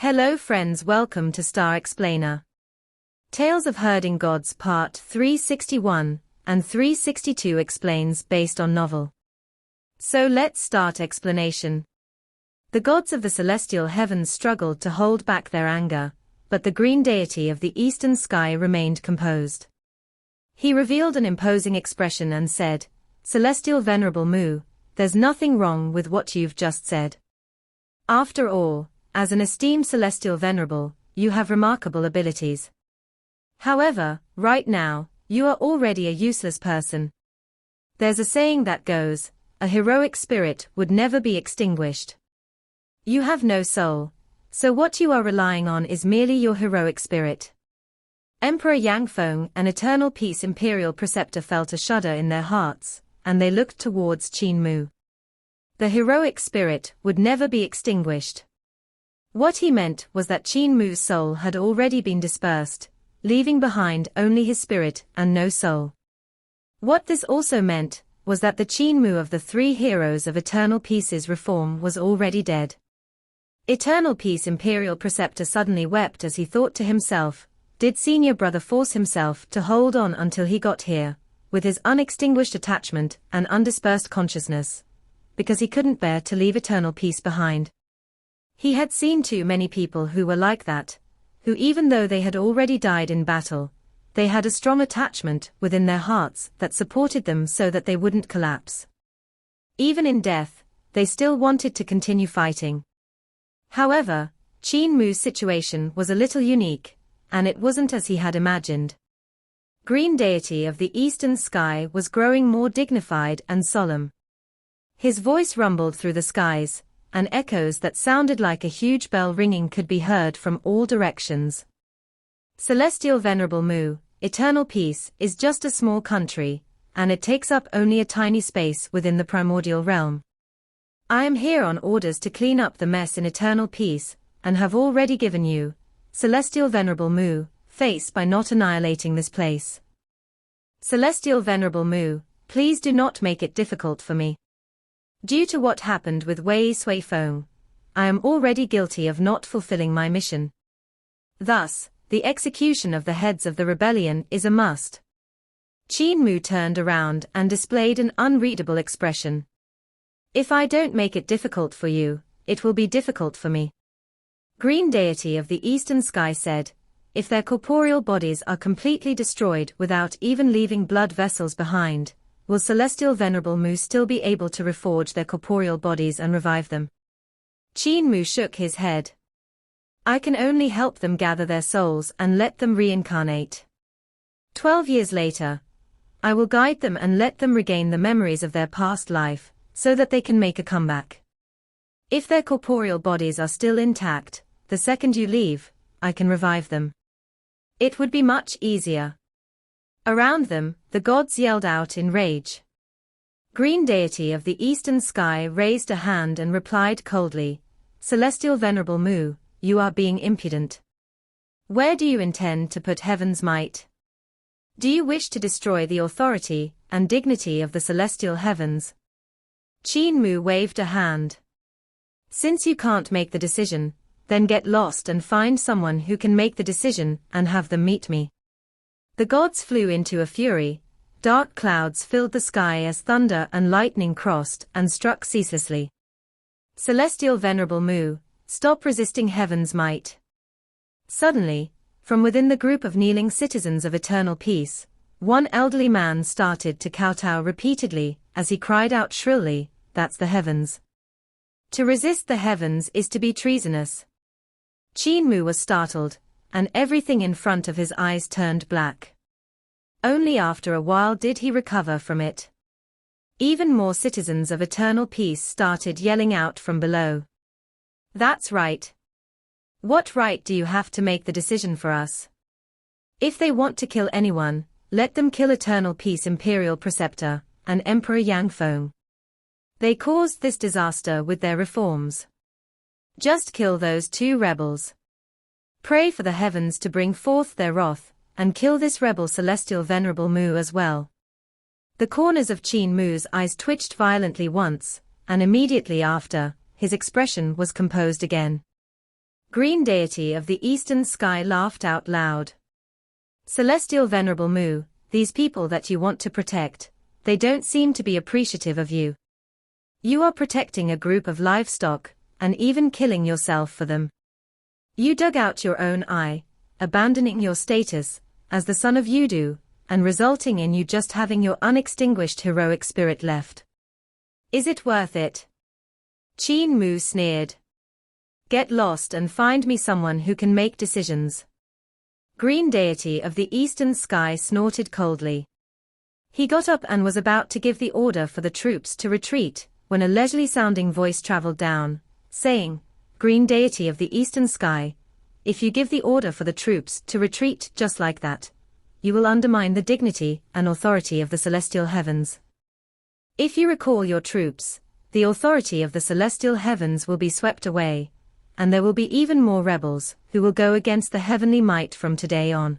Hello friends, welcome to Star Explainer. Tales of Herding Gods Part 361 and 362 explains based on novel. So let's start explanation. The gods of the celestial heavens struggled to hold back their anger, but the green deity of the eastern sky remained composed. He revealed an imposing expression and said, "Celestial Venerable Mu, there's nothing wrong with what you've just said. After all, as an esteemed celestial venerable, you have remarkable abilities. However, right now, you are already a useless person. There's a saying that goes, a heroic spirit would never be extinguished. You have no soul, so what you are relying on is merely your heroic spirit." Emperor Yangfeng and Eternal Peace Imperial Preceptor felt a shudder in their hearts, and they looked towards Qin Mu. The heroic spirit would never be extinguished. What he meant was that Qin Mu's soul had already been dispersed, leaving behind only his spirit and no soul. What this also meant was that the Qin Mu of the three heroes of Eternal Peace's reform was already dead. Eternal Peace Imperial Preceptor suddenly wept as he thought to himself, did senior brother force himself to hold on until he got here, with his unextinguished attachment and undispersed consciousness, because he couldn't bear to leave eternal peace behind? He had seen too many people who were like that, who even though they had already died in battle, they had a strong attachment within their hearts that supported them so that they wouldn't collapse. Even in death, they still wanted to continue fighting. However, Qin Mu's situation was a little unique, and it wasn't as he had imagined. Green deity of the eastern sky was growing more dignified and solemn. His voice rumbled through the skies, and echoes that sounded like a huge bell ringing could be heard from all directions. Celestial Venerable Mu, Eternal Peace is just a small country, and it takes up only a tiny space within the primordial realm. I am here on orders to clean up the mess in Eternal Peace, and have already given you, Celestial Venerable Mu, face by not annihilating this place. Celestial Venerable Mu, please do not make it difficult for me. Due to what happened with Wei Suifeng, I am already guilty of not fulfilling my mission. Thus, the execution of the heads of the rebellion is a must." Qin Mu turned around and displayed an unreadable expression. "If I don't make it difficult for you, it will be difficult for me." Green deity of the eastern sky said, "If their corporeal bodies are completely destroyed without even leaving blood vessels behind, will Celestial Venerable Mu still be able to reforge their corporeal bodies and revive them?" Qin Mu shook his head. "I can only help them gather their souls and let them reincarnate. 12 years later, I will guide them and let them regain the memories of their past life, so that they can make a comeback. If their corporeal bodies are still intact, the second you leave, I can revive them. It would be much easier." Around them, the gods yelled out in rage. Green deity of the eastern sky raised a hand and replied coldly, "Celestial Venerable Mu, you are being impudent. Where do you intend to put heaven's might? Do you wish to destroy the authority and dignity of the celestial heavens?" Qin Mu waved a hand. "Since you can't make the decision, then get lost and find someone who can make the decision and have them meet me." The gods flew into a fury. Dark clouds filled the sky as thunder and lightning crossed and struck ceaselessly. "Celestial Venerable Mu, stop resisting heaven's might." Suddenly, from within the group of kneeling citizens of Eternal Peace, one elderly man started to kowtow repeatedly as he cried out shrilly, "That's the heavens. To resist the heavens is to be treasonous." Qin Mu was startled, and everything in front of his eyes turned black. Only after a while did he recover from it. Even more citizens of Eternal Peace started yelling out from below. "That's right. What right do you have to make the decision for us? If they want to kill anyone, let them kill Eternal Peace Imperial Preceptor and Emperor Yangfeng. They caused this disaster with their reforms. Just kill those two rebels. Pray for the heavens to bring forth their wrath, and kill this rebel Celestial Venerable Mu as well." The corners of Qin Mu's eyes twitched violently once, and immediately after, his expression was composed again. Green deity of the eastern sky laughed out loud. Celestial Venerable Mu, these people that you want to protect, they don't seem to be appreciative of you. You are protecting a group of livestock, and even killing yourself for them. You dug out your own eye, abandoning your status as the son of Yudu, and resulting in you just having your unextinguished heroic spirit left. Is it worth it? Qin Mu sneered. Get lost and find me someone who can make decisions. Green deity of the eastern sky snorted coldly. He got up and was about to give the order for the troops to retreat, when a leisurely-sounding voice traveled down, saying, Green deity of the eastern sky, if you give the order for the troops to retreat just like that, you will undermine the dignity and authority of the celestial heavens. If you recall your troops, the authority of the celestial heavens will be swept away, and there will be even more rebels who will go against the heavenly might from today on.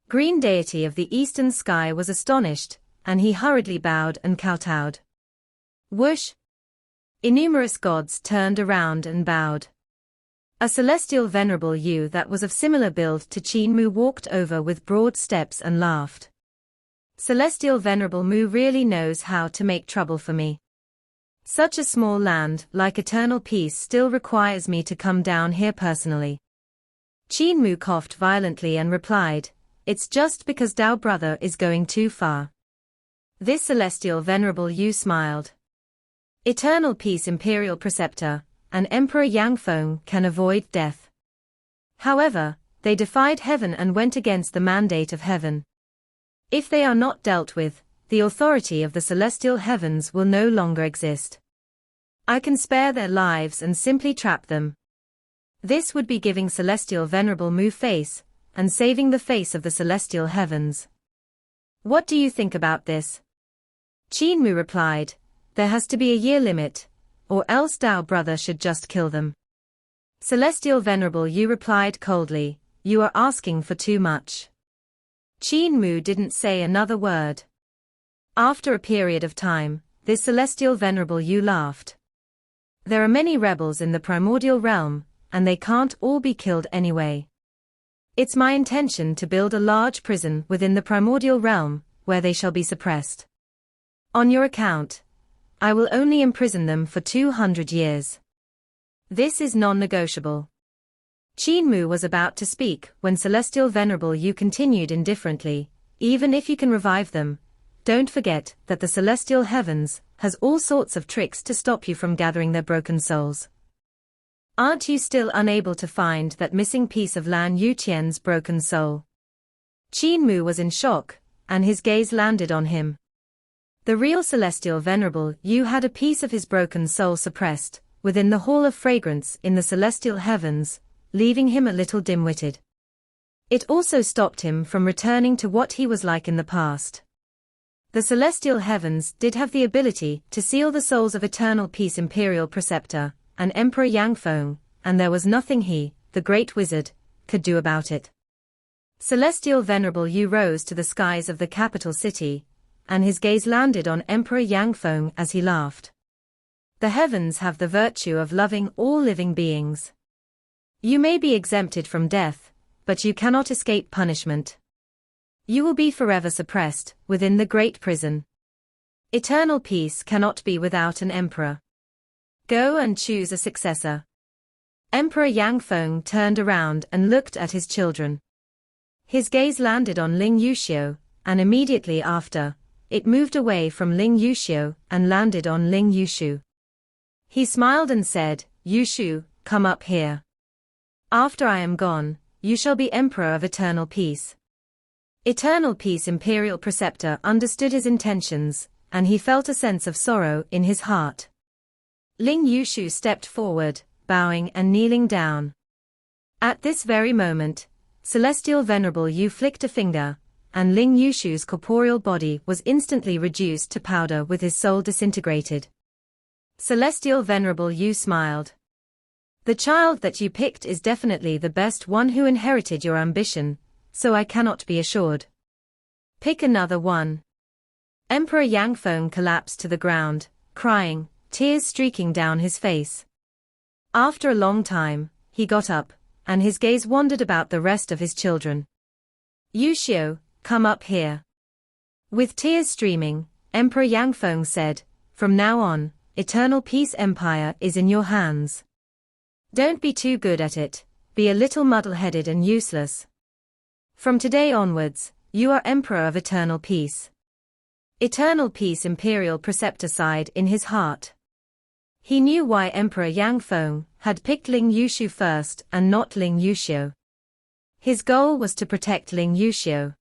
Green deity of the eastern sky was astonished, and he hurriedly bowed and kowtowed. Whoosh! Innumerous gods turned around and bowed. A celestial venerable Yu that was of similar build to Qin Mu walked over with broad steps and laughed. Celestial Venerable Mu really knows how to make trouble for me. Such a small land like eternal peace still requires me to come down here personally. Qin Mu coughed violently and replied, It's just because Dao brother is going too far. This celestial venerable Yu smiled. Eternal peace imperial preceptor, and Emperor Yang Feng can avoid death. However, they defied heaven and went against the mandate of heaven. If they are not dealt with, the authority of the celestial heavens will no longer exist. I can spare their lives and simply trap them. This would be giving Celestial Venerable Mu face, and saving the face of the celestial heavens. What do you think about this? Qin Mu replied, There has to be a year limit, or else Dao brother should just kill them. Celestial Venerable Yu replied coldly, You are asking for too much. Qin Mu didn't say another word. After a period of time, this celestial venerable Yu laughed. There are many rebels in the primordial realm, and they can't all be killed anyway. It's my intention to build a large prison within the primordial realm, where they shall be suppressed. On your account, I will only imprison them for 200 years. This is non-negotiable. Qin Mu was about to speak when Celestial Venerable Yu continued indifferently, Even if you can revive them, don't forget that the celestial heavens has all sorts of tricks to stop you from gathering their broken souls. Aren't you still unable to find that missing piece of Lan Yuqian's broken soul? Qin Mu was in shock, and his gaze landed on him. The real celestial venerable Yu had a piece of his broken soul suppressed within the Hall of Fragrance in the celestial heavens, leaving him a little dim-witted. It also stopped him from returning to what he was like in the past. The celestial heavens did have the ability to seal the souls of eternal peace imperial preceptor and Emperor Yang Feng, and there was nothing he, the great wizard, could do about it. Celestial Venerable Yu rose to the skies of the capital city, and his gaze landed on Emperor Yang Feng as he laughed. The heavens have the virtue of loving all living beings. You may be exempted from death, but you cannot escape punishment. You will be forever suppressed within the great prison. Eternal peace cannot be without an emperor. Go and choose a successor. Emperor Yang Feng turned around and looked at his children. His gaze landed on Ling Yuxiu, and immediately after, it moved away from Ling Yuxiu and landed on Ling Yushu. He smiled and said, Yushu, come up here. After I am gone, you shall be Emperor of Eternal Peace. Eternal Peace Imperial Preceptor understood his intentions, and he felt a sense of sorrow in his heart. Ling Yushu stepped forward, bowing and kneeling down. At this very moment, Celestial Venerable Yu flicked a finger, and Ling Yushu's corporeal body was instantly reduced to powder with his soul disintegrated. Celestial Venerable Yu smiled. The child that you picked is definitely the best one who inherited your ambition, so I cannot be assured. Pick another one. Emperor Yang Feng collapsed to the ground, crying, tears streaking down his face. After a long time, he got up, and his gaze wandered about the rest of his children. Yuxiu, come up here. With tears streaming, Emperor Yangfeng said, from now on, Eternal Peace Empire is in your hands. Don't be too good at it, be a little muddle-headed and useless. From today onwards, you are Emperor of Eternal Peace. Eternal Peace Imperial Preceptor sighed in his heart. He knew why Emperor Yangfeng had picked Ling Yuxiu first and not Ling Yuxiu. His goal was to protect Ling Yuxiu.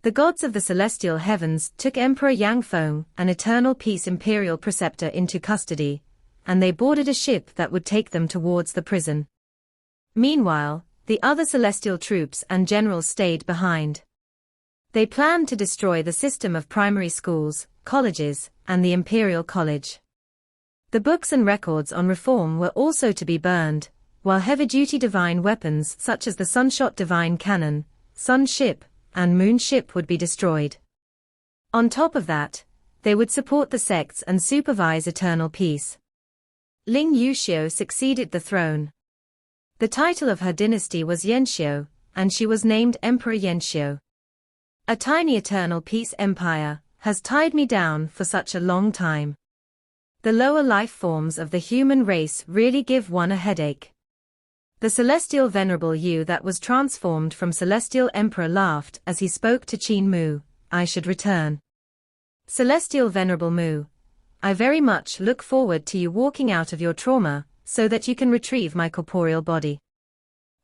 The gods of the celestial heavens took Emperor Yangfeng, an Eternal Peace Imperial Preceptor, into custody, and they boarded a ship that would take them towards the prison. Meanwhile, the other celestial troops and generals stayed behind. They planned to destroy the system of primary schools, colleges, and the Imperial College. The books and records on reform were also to be burned, while heavy-duty divine weapons such as the Sunshot Divine Cannon, Sun Ship, and Moon Ship would be destroyed. On top of that, they would support the sects and supervise eternal peace. Ling Yuxiu succeeded the throne. The title of her dynasty was Yanxiu, and she was named Emperor Yanxiu. A tiny eternal peace empire has tied me down for such a long time. The lower life forms of the human race really give one a headache. The celestial venerable Yu that was transformed from celestial emperor laughed as he spoke to Qin Mu, I should return. Celestial venerable Mu, I very much look forward to you walking out of your trauma, so that you can retrieve my corporeal body.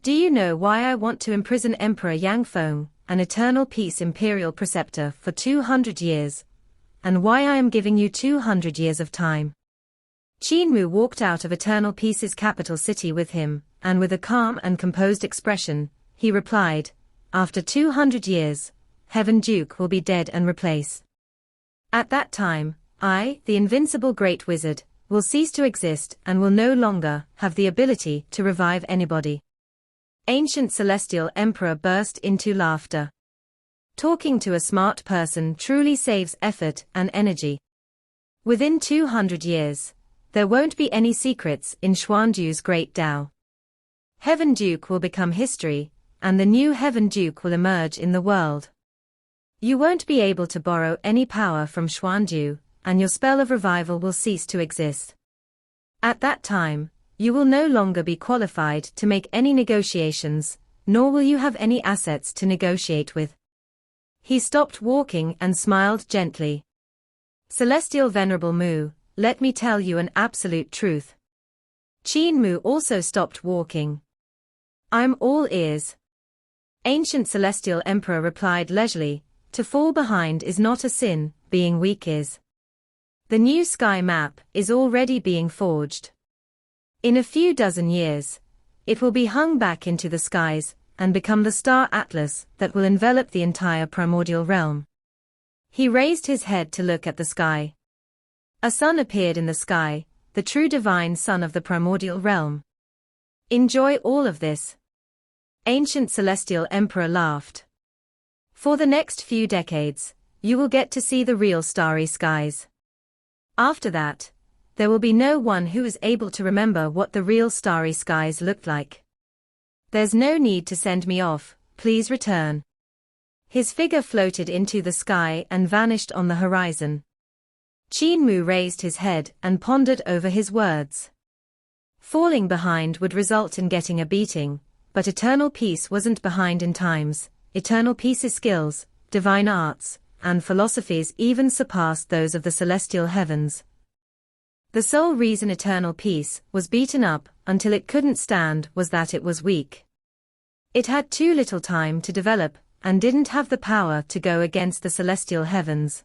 Do you know why I want to imprison Emperor Yangfeng, an Eternal Peace Imperial Preceptor, for 200 years? And why I am giving you 200 years of time? Qin Mu walked out of Eternal Peace's capital city with him, and with a calm and composed expression, he replied, after 200 years, Heaven Duke will be dead and replaced. At that time, I, the invincible great wizard, will cease to exist and will no longer have the ability to revive anybody. Ancient Celestial Emperor burst into laughter. Talking to a smart person truly saves effort and energy. Within 200 years, there won't be any secrets in Xuanju's great Tao. Heaven Duke will become history, and the new Heaven Duke will emerge in the world. You won't be able to borrow any power from Xuanju, and your spell of revival will cease to exist. At that time, you will no longer be qualified to make any negotiations, nor will you have any assets to negotiate with. He stopped walking and smiled gently. Celestial Venerable Mu, let me tell you an absolute truth. Qin Mu also stopped walking. I'm all ears. Ancient Celestial Emperor replied leisurely, to fall behind is not a sin, being weak is. The new sky map is already being forged. In a few dozen years, it will be hung back into the skies, and become the star atlas that will envelop the entire primordial realm. He raised his head to look at the sky. A sun appeared in the sky, the true divine sun of the primordial realm. Enjoy all of this. Ancient Celestial Emperor laughed. For the next few decades, you will get to see the real starry skies. After that, there will be no one who is able to remember what the real starry skies looked like. There's no need to send me off, please return. His figure floated into the sky and vanished on the horizon. Qin Mu raised his head and pondered over his words. Falling behind would result in getting a beating, but Eternal Peace wasn't behind in times. Eternal Peace's skills, divine arts, and philosophies even surpassed those of the celestial heavens. The sole reason Eternal Peace was beaten up until it couldn't stand was that it was weak. It had too little time to develop, and didn't have the power to go against the celestial heavens.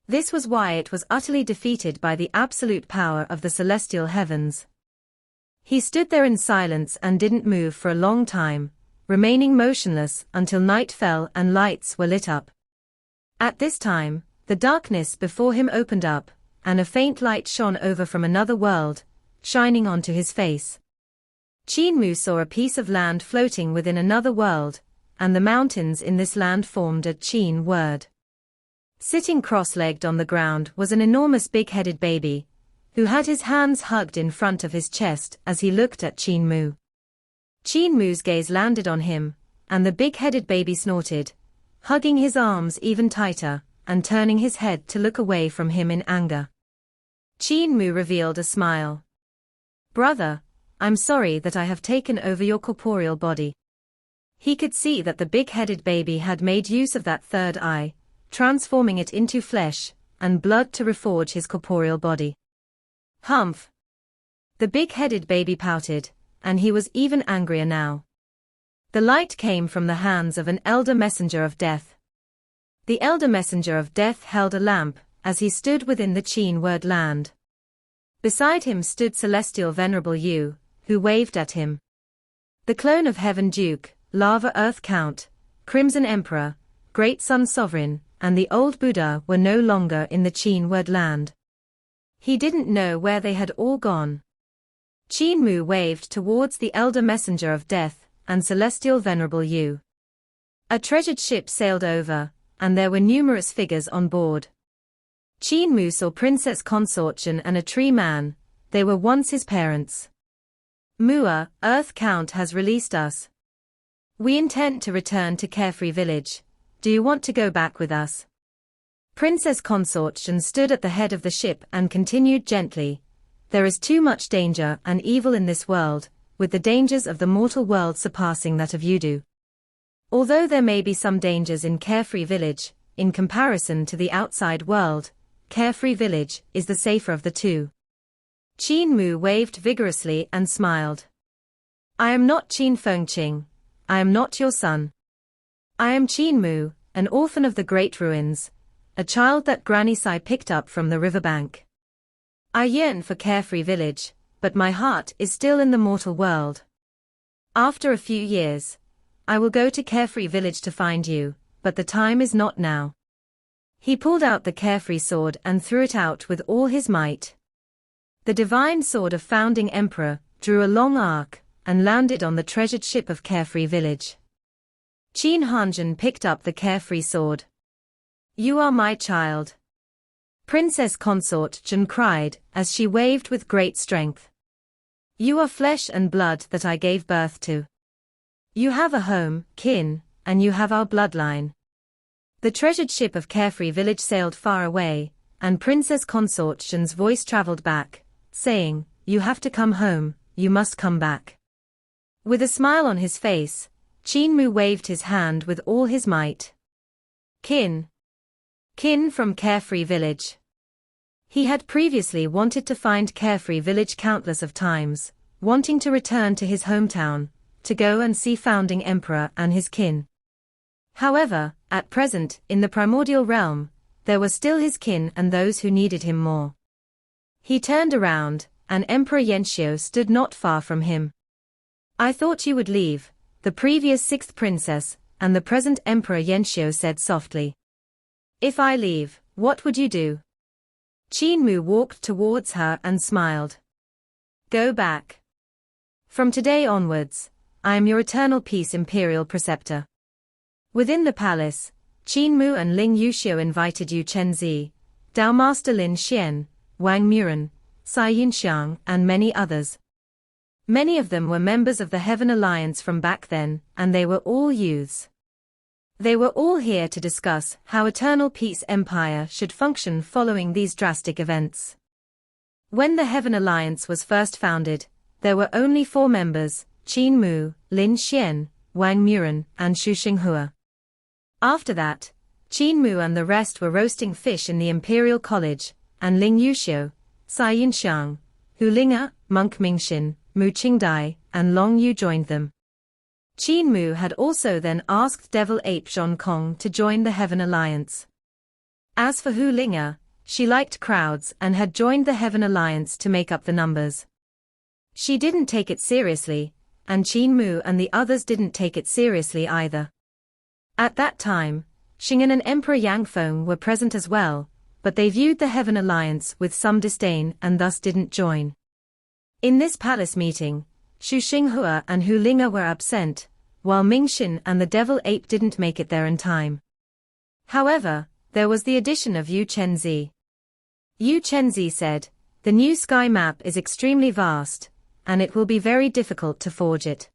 This was why it was utterly defeated by the absolute power of the celestial heavens. He stood there in silence and didn't move for a long time, remaining motionless until night fell and lights were lit up. At this time, the darkness before him opened up, and a faint light shone over from another world, shining onto his face. Qin Mu saw a piece of land floating within another world, and the mountains in this land formed a Qin word. Sitting cross-legged on the ground was an enormous big-headed baby, who had his hands hugged in front of his chest as he looked at Qin Mu. Qin Mu's gaze landed on him, and the big-headed baby snorted, hugging his arms even tighter, and turning his head to look away from him in anger. Qin Mu revealed a smile. "Brother, I'm sorry that I have taken over your corporeal body." He could see that the big-headed baby had made use of that third eye, transforming it into flesh and blood to reforge his corporeal body. Humph! The big-headed baby pouted, and he was even angrier now. The light came from the hands of an elder messenger of death. The elder messenger of death held a lamp, as he stood within the Qin word land. Beside him stood Celestial Venerable Yu, who waved at him. The clone of Heaven Duke, Lava Earth Count, Crimson Emperor, Great Sun Sovereign, and the old Buddha were no longer in the Qin word land. He didn't know where they had all gone. Qin Mu waved towards the elder messenger of death and Celestial Venerable Yu. A treasured ship sailed over, and there were numerous figures on board. Qin Mu saw Princess Consort Qin and a tree man. They were once his parents. "Mua, Earth Count has released us. We intend to return to Carefree Village. Do you want to go back with us?" Princess Consort Qin stood at the head of the ship and continued gently, "There is too much danger and evil in this world, with the dangers of the mortal world surpassing that of Yudu. Although there may be some dangers in Carefree Village, in comparison to the outside world, Carefree Village is the safer of the two." Qin Mu waved vigorously and smiled. "I am not Qin Fengqing. I am not your son. I am Qin Mu, an orphan of the Great Ruins, a child that Granny Sai picked up from the riverbank. I yearn for Carefree Village, but my heart is still in the mortal world. After a few years, I will go to Carefree Village to find you, but the time is not now." He pulled out the Carefree sword and threw it out with all his might. The divine sword of Founding Emperor drew a long arc and landed on the treasured ship of Carefree Village. Qin Hanjin picked up the Carefree sword. "You are my child," Princess Consort Qin cried as she waved with great strength. "You are flesh and blood that I gave birth to. You have a home, kin, and you have our bloodline." The treasured ship of Carefree Village sailed far away, and Princess Consort Qin's voice traveled back, saying, "You have to come home, you must come back." With a smile on his face, Qin Mu waved his hand with all his might. Qin. Qin from Carefree Village. He had previously wanted to find Carefree Village countless of times, wanting to return to his hometown, to go and see Founding Emperor and his kin. However, at present, in the primordial realm, there were still his kin and those who needed him more. He turned around, and Emperor Yanxiu stood not far from him. "I thought you would leave," the previous sixth princess, and the present Emperor Yanxiu said softly. "If I leave, what would you do?" Qin Mu walked towards her and smiled. "Go back. From today onwards, I am your eternal peace imperial preceptor." Within the palace, Qin Mu and Ling Yuxiu invited Yu Chenzi, Dao Master Lin Xian, Wang Muren, Cai Yinxiang and many others. Many of them were members of the Heaven Alliance from back then, and they were all youths. They were all here to discuss how Eternal Peace Empire should function following these drastic events. When the Heaven Alliance was first founded, there were only 4 members, Qin Mu, Lin Xian, Wang Muren, and Xu Xinghua. After that, Qin Mu and the rest were roasting fish in the Imperial College, and Ling Yuxiu, Cai Yinxiang, Hu Linga, Monk Mingxin, Mu Qingdai, and Long Yu joined them. Qin Mu had also then asked Devil Ape Zhong Kong to join the Heaven Alliance. As for Hu Linga, she liked crowds and had joined the Heaven Alliance to make up the numbers. She didn't take it seriously, and Qin Mu and the others didn't take it seriously either. At that time, Xing'an and Emperor Yang Feng were present as well, but they viewed the Heaven Alliance with some disdain and thus didn't join. In this palace meeting, Xu Xinghua and Hu Linga were absent, while Mingxin and the Devil Ape didn't make it there in time. However, there was the addition of Yu Chenzi. Yu Chenzi said, "The new sky map is extremely vast, and it will be very difficult to forge it.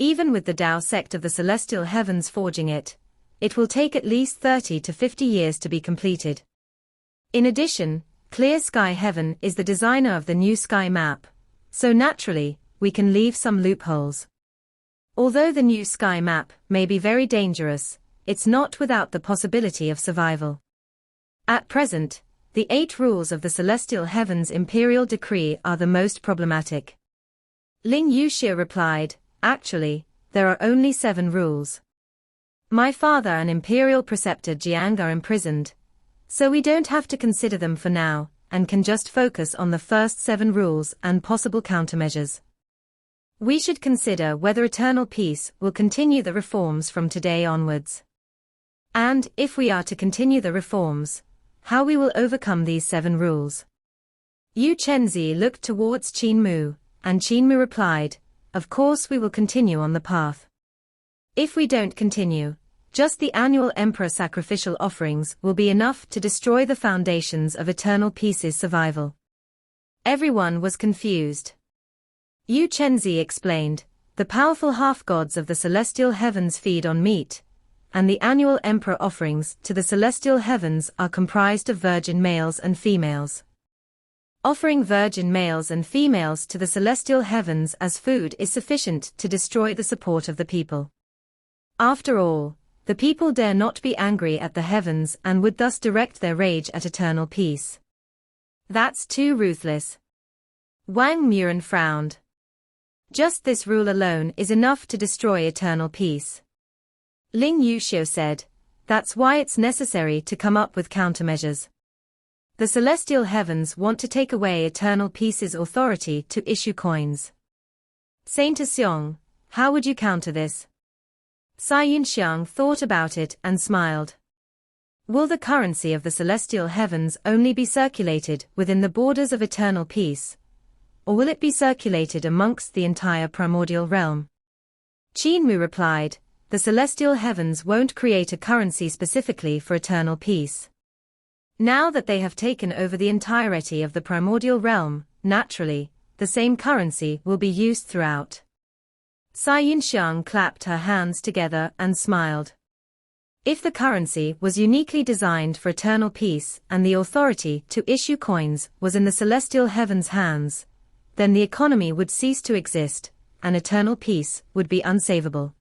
Even with the Tao sect of the celestial heavens forging it, it will take at least 30 to 50 years to be completed. In addition, Clear Sky Heaven is the designer of the new sky map, so naturally, we can leave some loopholes. Although the new sky map may be very dangerous, it's not without the possibility of survival. At present, the 8 rules of the celestial heavens imperial decree are the most problematic. Ling Yuxia replied, actually, there are only 7 rules. My father and imperial preceptor Jiang are imprisoned, so we don't have to consider them for now, and can just focus on the first 7 rules and possible countermeasures. We should consider whether eternal peace will continue the reforms from today onwards. And, if we are to continue the reforms, how we will overcome these 7 rules. Yu Chenzi looked towards Qin Mu, and Qin Mu replied, of course we will continue on the path. If we don't continue, just the annual emperor sacrificial offerings will be enough to destroy the foundations of eternal peace's survival. Everyone was confused. Yu Chenzi explained, the powerful half-gods of the celestial heavens feed on meat, and the annual emperor offerings to the celestial heavens are comprised of virgin males and females. Offering virgin males and females to the celestial heavens as food is sufficient to destroy the support of the people. After all, the people dare not be angry at the heavens and would thus direct their rage at eternal peace. That's too ruthless. Wang Muren frowned. Just this rule alone is enough to destroy eternal peace. Ling Yuxiu said, that's why it's necessary to come up with countermeasures. The celestial heavens want to take away eternal peace's authority to issue coins. Saint Xiong, how would you counter this? Cai Yunxiang thought about it and smiled. Will the currency of the celestial heavens only be circulated within the borders of eternal peace? Or will it be circulated amongst the entire primordial realm? Qin Mu replied, the celestial heavens won't create a currency specifically for eternal peace. Now that they have taken over the entirety of the primordial realm, naturally, the same currency will be used throughout. Cai Yunxiang clapped her hands together and smiled. If the currency was uniquely designed for eternal peace and the authority to issue coins was in the celestial heavens' hands, then the economy would cease to exist, and eternal peace would be unsavable.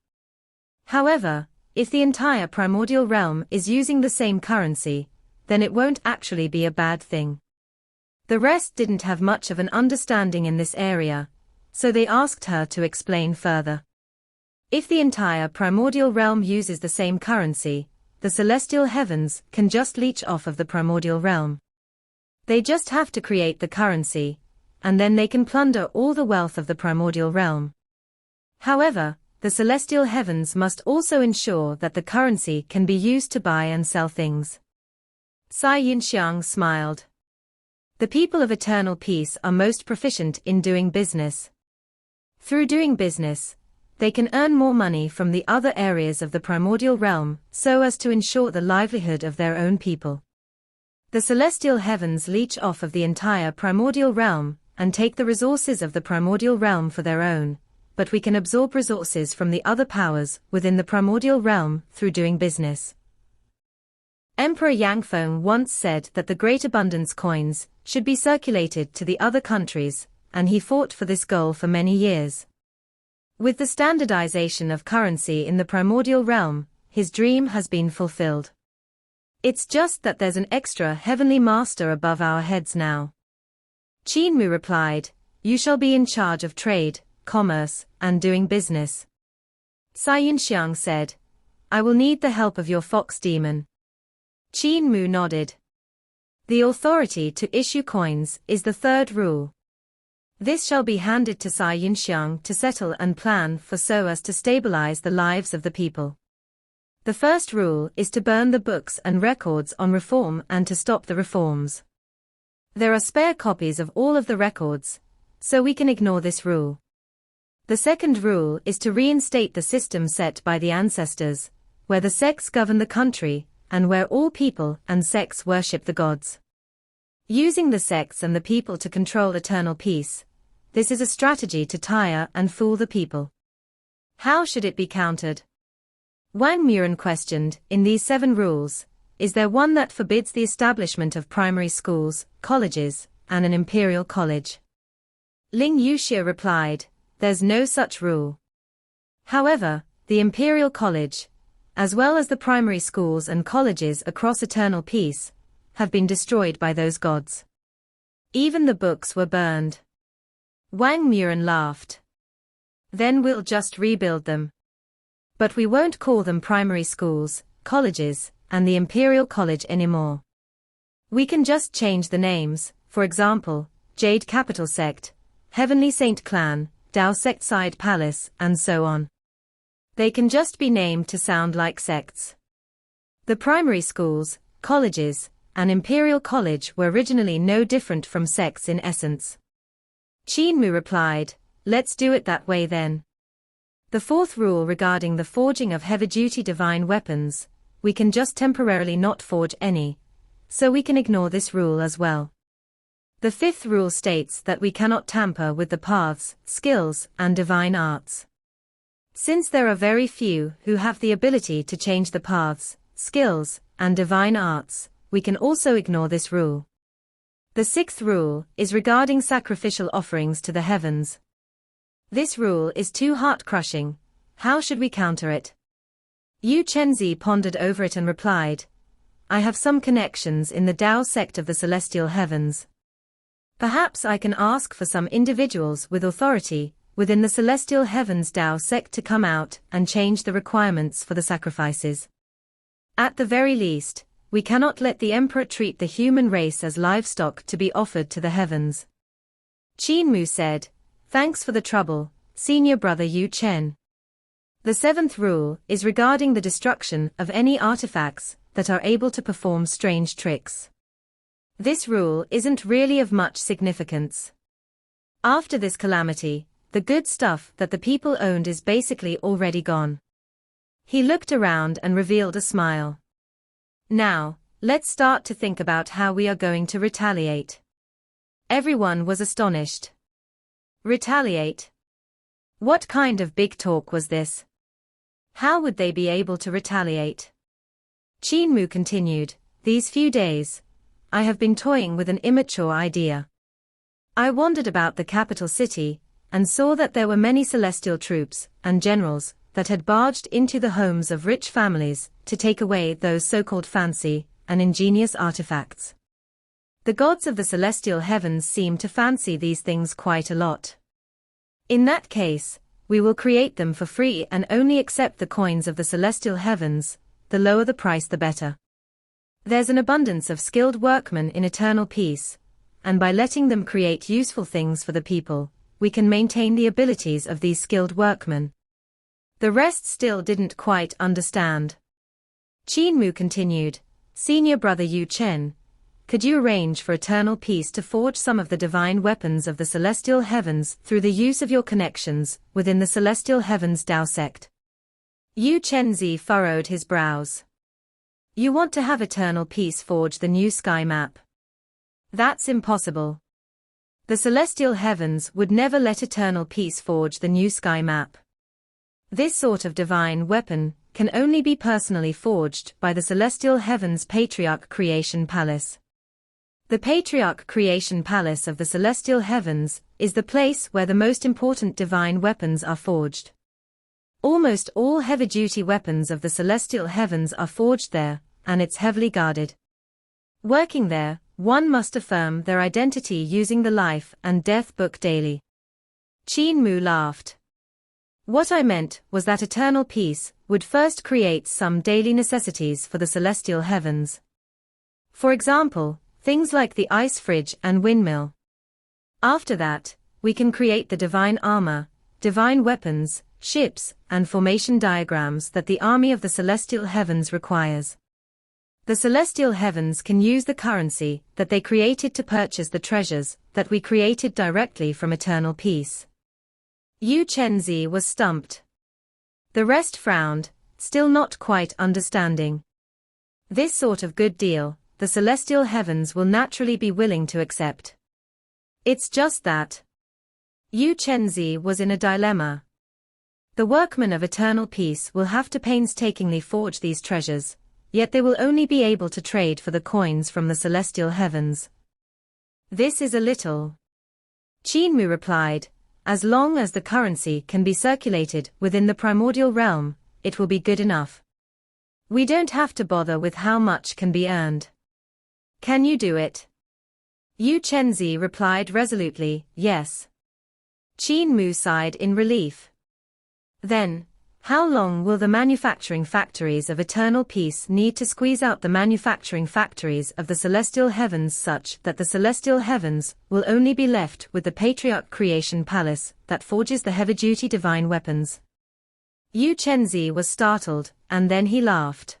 However, if the entire primordial realm is using the same currency, then it won't actually be a bad thing. The rest didn't have much of an understanding in this area, so they asked her to explain further. If the entire primordial realm uses the same currency, the celestial heavens can just leech off of the primordial realm. They just have to create the currency, and then they can plunder all the wealth of the primordial realm. However, the celestial heavens must also ensure that the currency can be used to buy and sell things. Cai Yunxiang smiled. The people of eternal peace are most proficient in doing business. Through doing business, they can earn more money from the other areas of the primordial realm so as to ensure the livelihood of their own people. The celestial heavens leech off of the entire primordial realm and take the resources of the primordial realm for their own, but we can absorb resources from the other powers within the primordial realm through doing business. Emperor Yangfeng once said that the great abundance coins should be circulated to the other countries, and he fought for this goal for many years. With the standardization of currency in the primordial realm, his dream has been fulfilled. It's just that there's an extra heavenly master above our heads now. Qin Mu replied, you shall be in charge of trade, commerce, and doing business. Cai Yunxiang said, I will need the help of your fox demon. Qin Mu nodded. The authority to issue coins is the 3rd rule. This shall be handed to Cai Yunxiang to settle and plan for so as to stabilize the lives of the people. The first rule is to burn the books and records on reform and to stop the reforms. There are spare copies of all of the records, so we can ignore this rule. The second rule is to reinstate the system set by the ancestors, where the sects govern the country, and where all people and sects worship the gods. Using the sects and the people to control eternal peace, this is a strategy to tire and fool the people. How should it be countered? Wang Muren questioned, in these 7 rules, is there one that forbids the establishment of primary schools, colleges, and an imperial college? Ling Yuxia replied, there's no such rule. However, the imperial college, as well as the primary schools and colleges across eternal peace, have been destroyed by those gods. Even the books were burned. Wang Muren laughed. Then we'll just rebuild them. But we won't call them primary schools, colleges, and the imperial college anymore. We can just change the names, for example, Jade Capital Sect, Heavenly Saint Clan, Dao Sect Side Palace, and so on. They can just be named to sound like sects. The primary schools, colleges, and imperial college were originally no different from sects in essence. Qin Mu replied, let's do it that way then. The 4th rule regarding the forging of heavy-duty divine weapons, we can just temporarily not forge any, so we can ignore this rule as well. The 5th rule states that we cannot tamper with the paths, skills, and divine arts. Since there are very few who have the ability to change the paths, skills, and divine arts, we can also ignore this rule. The 6th rule is regarding sacrificial offerings to the heavens. This rule is too heart-crushing. How should we counter it? Yu Chenzi pondered over it and replied, I have some connections in the Dao sect of the celestial heavens. Perhaps I can ask for some individuals with authority within the celestial heavens Dao sect to come out and change the requirements for the sacrifices. At the very least, we cannot let the emperor treat the human race as livestock to be offered to the heavens. Qin Mu said, thanks for the trouble, senior brother Yu Chen. The 7th rule is regarding the destruction of any artifacts that are able to perform strange tricks. This rule isn't really of much significance. After this calamity, the good stuff that the people owned is basically already gone. He looked around and revealed a smile. Now, let's start to think about how we are going to retaliate. Everyone was astonished. Retaliate? What kind of big talk was this? How would they be able to retaliate? Qin Mu continued, these few days, I have been toying with an immature idea. I wandered about the capital city, and saw that there were many celestial troops and generals that had barged into the homes of rich families to take away those so-called fancy and ingenious artifacts. The gods of the celestial heavens seem to fancy these things quite a lot. In that case, we will create them for free and only accept the coins of the celestial heavens, the lower the price the better. There's an abundance of skilled workmen in eternal peace, and by letting them create useful things for the people, we can maintain the abilities of these skilled workmen. The rest still didn't quite understand. Qin Mu continued, Senior brother Yu Chen, could you arrange for eternal peace to forge some of the divine weapons of the celestial heavens through the use of your connections within the celestial heavens Dao sect? Yu Chenzi furrowed his brows. You want to have eternal peace forge the new sky map? That's impossible. The celestial heavens would never let eternal peace forge the new sky map. This sort of divine weapon can only be personally forged by the celestial heavens Patriarch Creation Palace. The Patriarch Creation Palace of the celestial heavens is the place where the most important divine weapons are forged. Almost all heavy-duty weapons of the celestial heavens are forged there, and it's heavily guarded. Working there, one must affirm their identity using the life and death book daily. Qin Mu laughed. What I meant was that eternal peace would first create some daily necessities for the celestial heavens. For example, things like the ice fridge and windmill. After that, we can create the divine armor, divine weapons, ships, and formation diagrams that the army of the celestial heavens requires. The celestial heavens can use the currency that they created to purchase the treasures that we created directly from eternal peace. Yu Chenzi was stumped. The rest frowned, still not quite understanding. This sort of good deal, the celestial heavens will naturally be willing to accept. It's just that Yu Chenzi was in a dilemma. The workmen of eternal peace will have to painstakingly forge these treasures, yet they will only be able to trade for the coins from the celestial heavens. This is a little. Qin Mu replied, as long as the currency can be circulated within the primordial realm, it will be good enough. We don't have to bother with how much can be earned. Can you do it? Yu Chenzi replied resolutely, yes. Qin Mu sighed in relief. Then, how long will the manufacturing factories of eternal peace need to squeeze out the manufacturing factories of the celestial heavens such that the celestial heavens will only be left with the patriarch creation palace that forges the heavy-duty divine weapons? Yu Chenzi was startled, and then he laughed.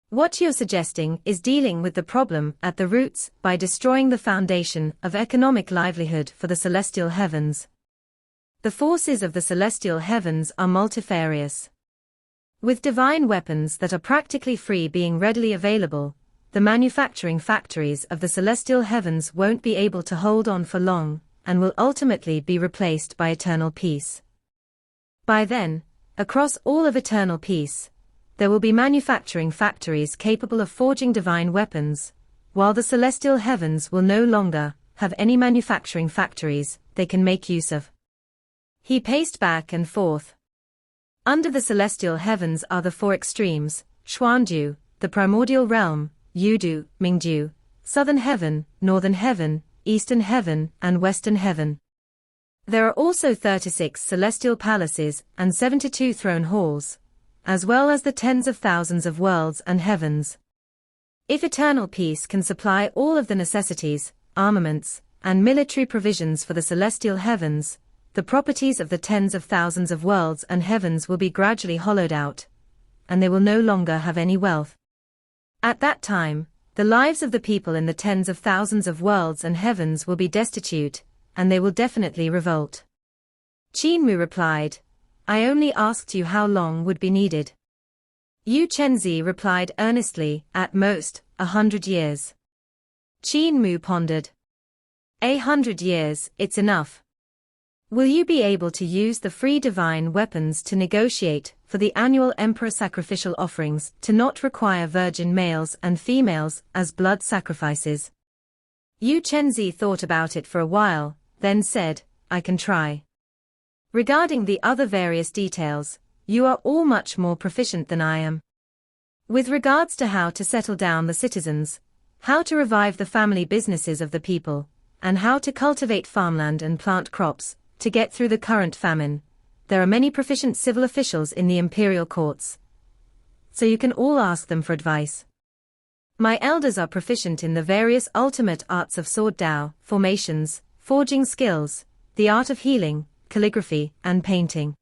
What you're suggesting is dealing with the problem at the roots by destroying the foundation of economic livelihood for the celestial heavens. The forces of the celestial heavens are multifarious. With divine weapons that are practically free being readily available, the manufacturing factories of the celestial heavens won't be able to hold on for long, and will ultimately be replaced by eternal peace. By then, across all of eternal peace, there will be manufacturing factories capable of forging divine weapons, while the celestial heavens will no longer have any manufacturing factories they can make use of. He paced back and forth. Under the celestial heavens are the four extremes: Xuanju, the primordial realm; Yudu, Mingju, southern heaven; northern heaven, eastern heaven, and western heaven. There are also 36 celestial palaces and 72 throne halls, as well as the tens of thousands of worlds and heavens. If eternal peace can supply all of the necessities, armaments, and military provisions for the celestial heavens, the properties of the tens of thousands of worlds and heavens will be gradually hollowed out, and they will no longer have any wealth. At that time, the lives of the people in the tens of thousands of worlds and heavens will be destitute, and they will definitely revolt. Qin Mu replied, I only asked you how long would be needed. Yu Chenzi replied earnestly, at most, 100 years. Qin Mu pondered. 100 years, it's enough. Will you be able to use the free divine weapons to negotiate for the annual emperor sacrificial offerings to not require virgin males and females as blood sacrifices? Yu Chenzi thought about it for a while, then said, I can try. Regarding the other various details, you are all much more proficient than I am. With regards to how to settle down the citizens, how to revive the family businesses of the people, and how to cultivate farmland and plant crops, to get through the current famine, there are many proficient civil officials in the imperial courts, so you can all ask them for advice. My elders are proficient in the various ultimate arts of sword dao, formations, forging skills, the art of healing, calligraphy, and painting.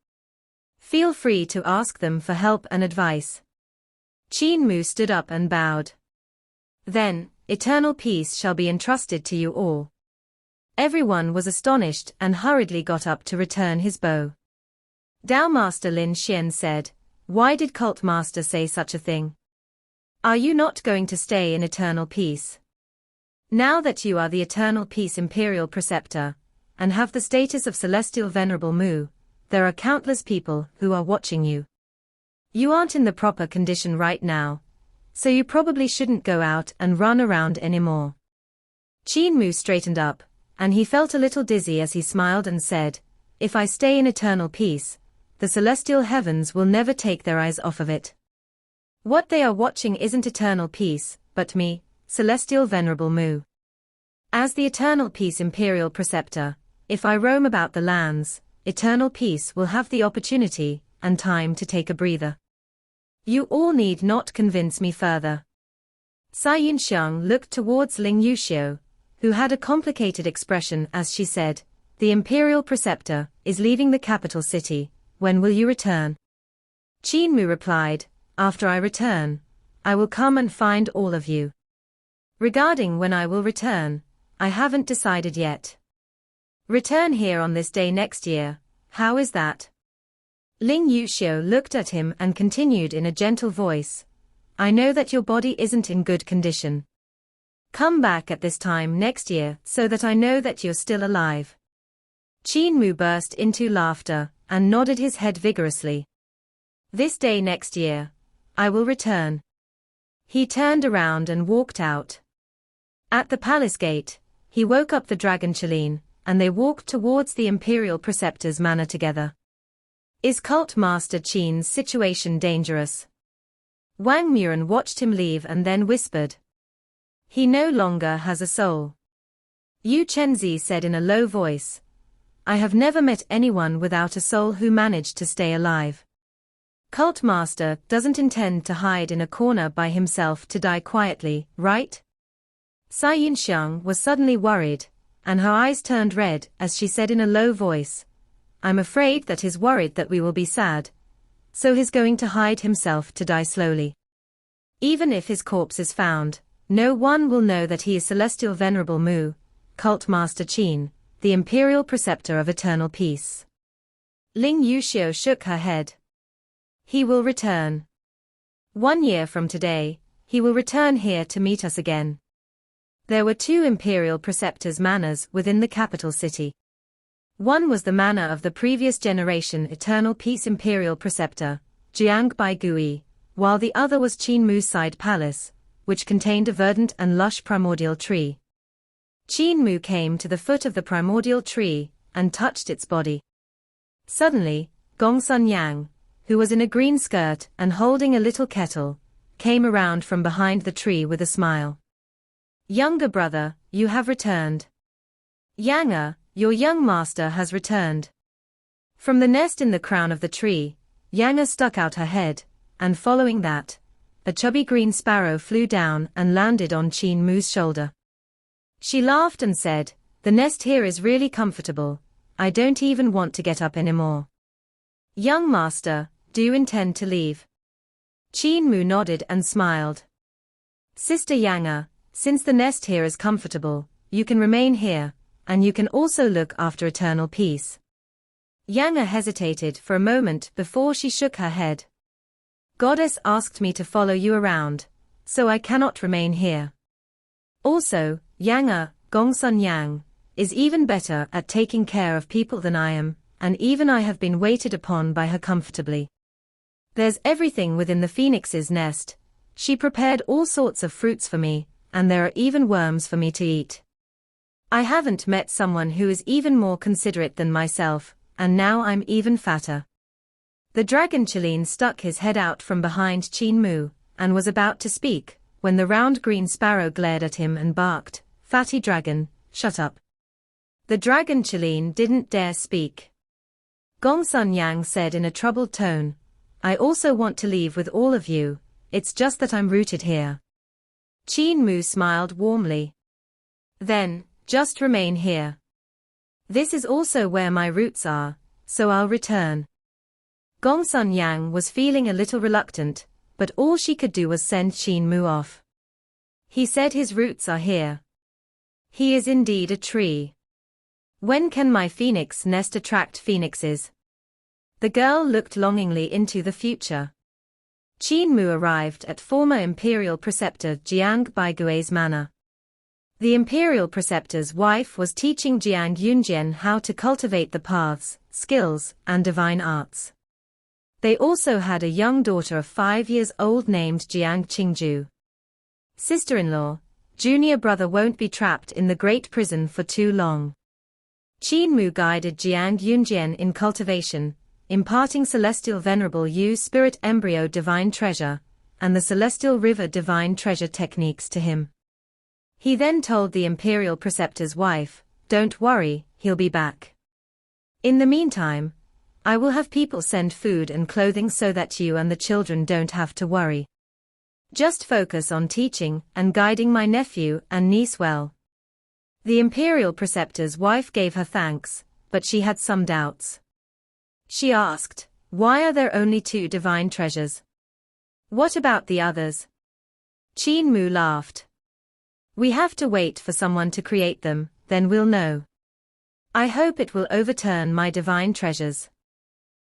Feel free to ask them for help and advice. Qin Mu stood up and bowed. Then, eternal peace shall be entrusted to you all. Everyone was astonished and hurriedly got up to return his bow. Dao Master Lin Xian said, Why did Cult Master say such a thing? Are you not going to stay in eternal peace? Now that you are the eternal peace imperial preceptor, and have the status of celestial venerable Mu, there are countless people who are watching you. You aren't in the proper condition right now, so you probably shouldn't go out and run around anymore. Qin Mu straightened up, and he felt a little dizzy as he smiled and said, If I stay in eternal peace, the celestial heavens will never take their eyes off of it. What they are watching isn't eternal peace, but me, celestial venerable Mu. As the eternal peace imperial preceptor, if I roam about the lands, eternal peace will have the opportunity and time to take a breather. You all need not convince me further. Sai Yunxiang looked towards Ling Yuxiu, who had a complicated expression as she said, The imperial preceptor is leaving the capital city. When will you return? Qin Mu replied, After I return, I will come and find all of you. Regarding when I will return, I haven't decided yet. Return here on this day next year, how is that? Ling Yuxiu looked at him and continued in a gentle voice, I know that your body isn't in good condition. Come back at this time next year so that I know that you're still alive. Qin Mu burst into laughter, and nodded his head vigorously. This day next year, I will return. He turned around and walked out. At the palace gate, he woke up the dragon Qin, and they walked towards the imperial preceptor's manor together. Is Cult Master Qin's situation dangerous? Wang Muren watched him leave and then whispered. He no longer has a soul. Yu Chenzi said in a low voice. I have never met anyone without a soul who managed to stay alive. Cult Master doesn't intend to hide in a corner by himself to die quietly, right? Cai Yinxiang was suddenly worried, and her eyes turned red as she said in a low voice. I'm afraid that he's worried that we will be sad, so he's going to hide himself to die slowly. Even if his corpse is found, no one will know that he is Celestial Venerable Mu, Cult Master Qin, the Imperial Preceptor of Eternal Peace. Ling Yuxiu shook her head. He will return. 1 year from today, he will return here to meet us again. There were 2 Imperial Preceptors' manors within the capital city. One was the manor of the previous generation Eternal Peace Imperial Preceptor, Jiang Baigui, while the other was Qin Mu's side palace, which contained a verdant and lush primordial tree. Qin Mu came to the foot of the primordial tree, and touched its body. Suddenly, Gongsun Yang, who was in a green skirt and holding a little kettle, came around from behind the tree with a smile. Younger brother, you have returned. Yang, your young master has returned. From the nest in the crown of the tree, Yang stuck out her head, and following that, a chubby green sparrow flew down and landed on Qin Mu's shoulder. She laughed and said, the nest here is really comfortable, I don't even want to get up anymore. Young master, do you intend to leave? Qin Mu nodded and smiled. Sister Yang, since the nest here is comfortable, you can remain here, and you can also look after eternal peace. Yang hesitated for a moment before she shook her head. Goddess asked me to follow you around, so I cannot remain here. Also, Yang, Gongsun Yang, is even better at taking care of people than I am, and even I have been waited upon by her comfortably. There's everything within the phoenix's nest. She prepared all sorts of fruits for me, and there are even worms for me to eat. I haven't met someone who is even more considerate than myself, and now I'm even fatter. The dragon Qin stuck his head out from behind Qin Mu, and was about to speak, when the round green sparrow glared at him and barked, Fatty dragon, shut up. The dragon Qin didn't dare speak. Gongsun Yang said in a troubled tone, I also want to leave with all of you, it's just that I'm rooted here. Qin Mu smiled warmly. Then, just remain here. This is also where my roots are, so I'll return. Gongsun Yang was feeling a little reluctant, but all she could do was send Qin Mu off. He said his roots are here. He is indeed a tree. When can my phoenix nest attract phoenixes? The girl looked longingly into the future. Qin Mu arrived at former Imperial Preceptor Jiang Baigui's manor. The Imperial Preceptor's wife was teaching Jiang Yunjian how to cultivate the paths, skills, and divine arts. They also had a young daughter of 5 years old named Jiang Qingju. Sister-in-law, junior brother won't be trapped in the great prison for too long. Qin Mu guided Jiang Yunjian in cultivation, imparting Celestial Venerable Yu Spirit Embryo Divine Treasure, and the Celestial River Divine Treasure techniques to him. He then told the Imperial Preceptor's wife, don't worry, he'll be back. In the meantime, I will have people send food and clothing so that you and the children don't have to worry. Just focus on teaching and guiding my nephew and niece well. The Imperial Preceptor's wife gave her thanks, but she had some doubts. She asked, why are there only 2 divine treasures? What about the others? Qin Mu laughed. We have to wait for someone to create them, then we'll know. I hope it will overturn my divine treasures.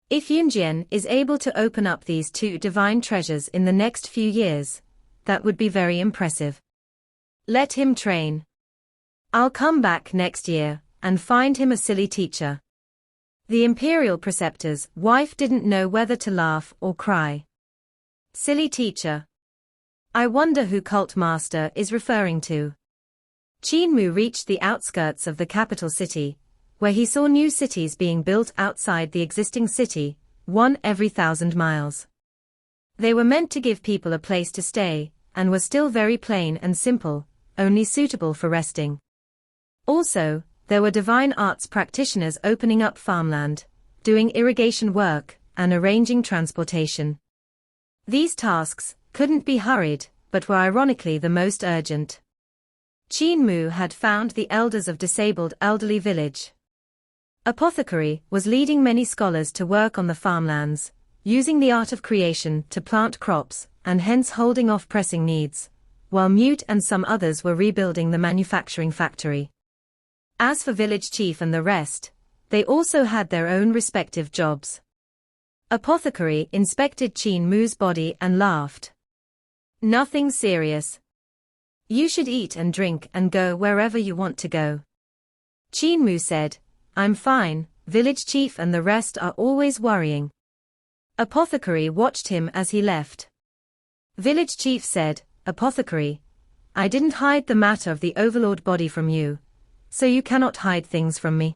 If Yunjian is able to open up these 2 divine treasures in the next few years, that would be very impressive. Let him train. I'll come back next year, and find him a silly teacher. The imperial preceptor's wife didn't know whether to laugh or cry. Silly teacher. I wonder who cult master is referring to. Qin Mu reached the outskirts of the capital city, where he saw new cities being built outside the existing city, one every 1,000 miles. They were meant to give people a place to stay, and were still very plain and simple, only suitable for resting. Also, there were divine arts practitioners opening up farmland, doing irrigation work, and arranging transportation. These tasks couldn't be hurried, but were ironically the most urgent. Qin Mu had found the elders of disabled elderly village. Apothecary was leading many scholars to work on the farmlands, using the art of creation to plant crops, and hence holding off pressing needs, while Mute and some others were rebuilding the manufacturing factory. As for village chief and the rest, they also had their own respective jobs. Apothecary inspected Qin Mu's body and laughed. Nothing serious. You should eat and drink and go wherever you want to go. Qin Mu said, I'm fine, village chief and the rest are always worrying. Apothecary watched him as he left. Village chief said, Apothecary, I didn't hide the matter of the overlord body from you, so you cannot hide things from me.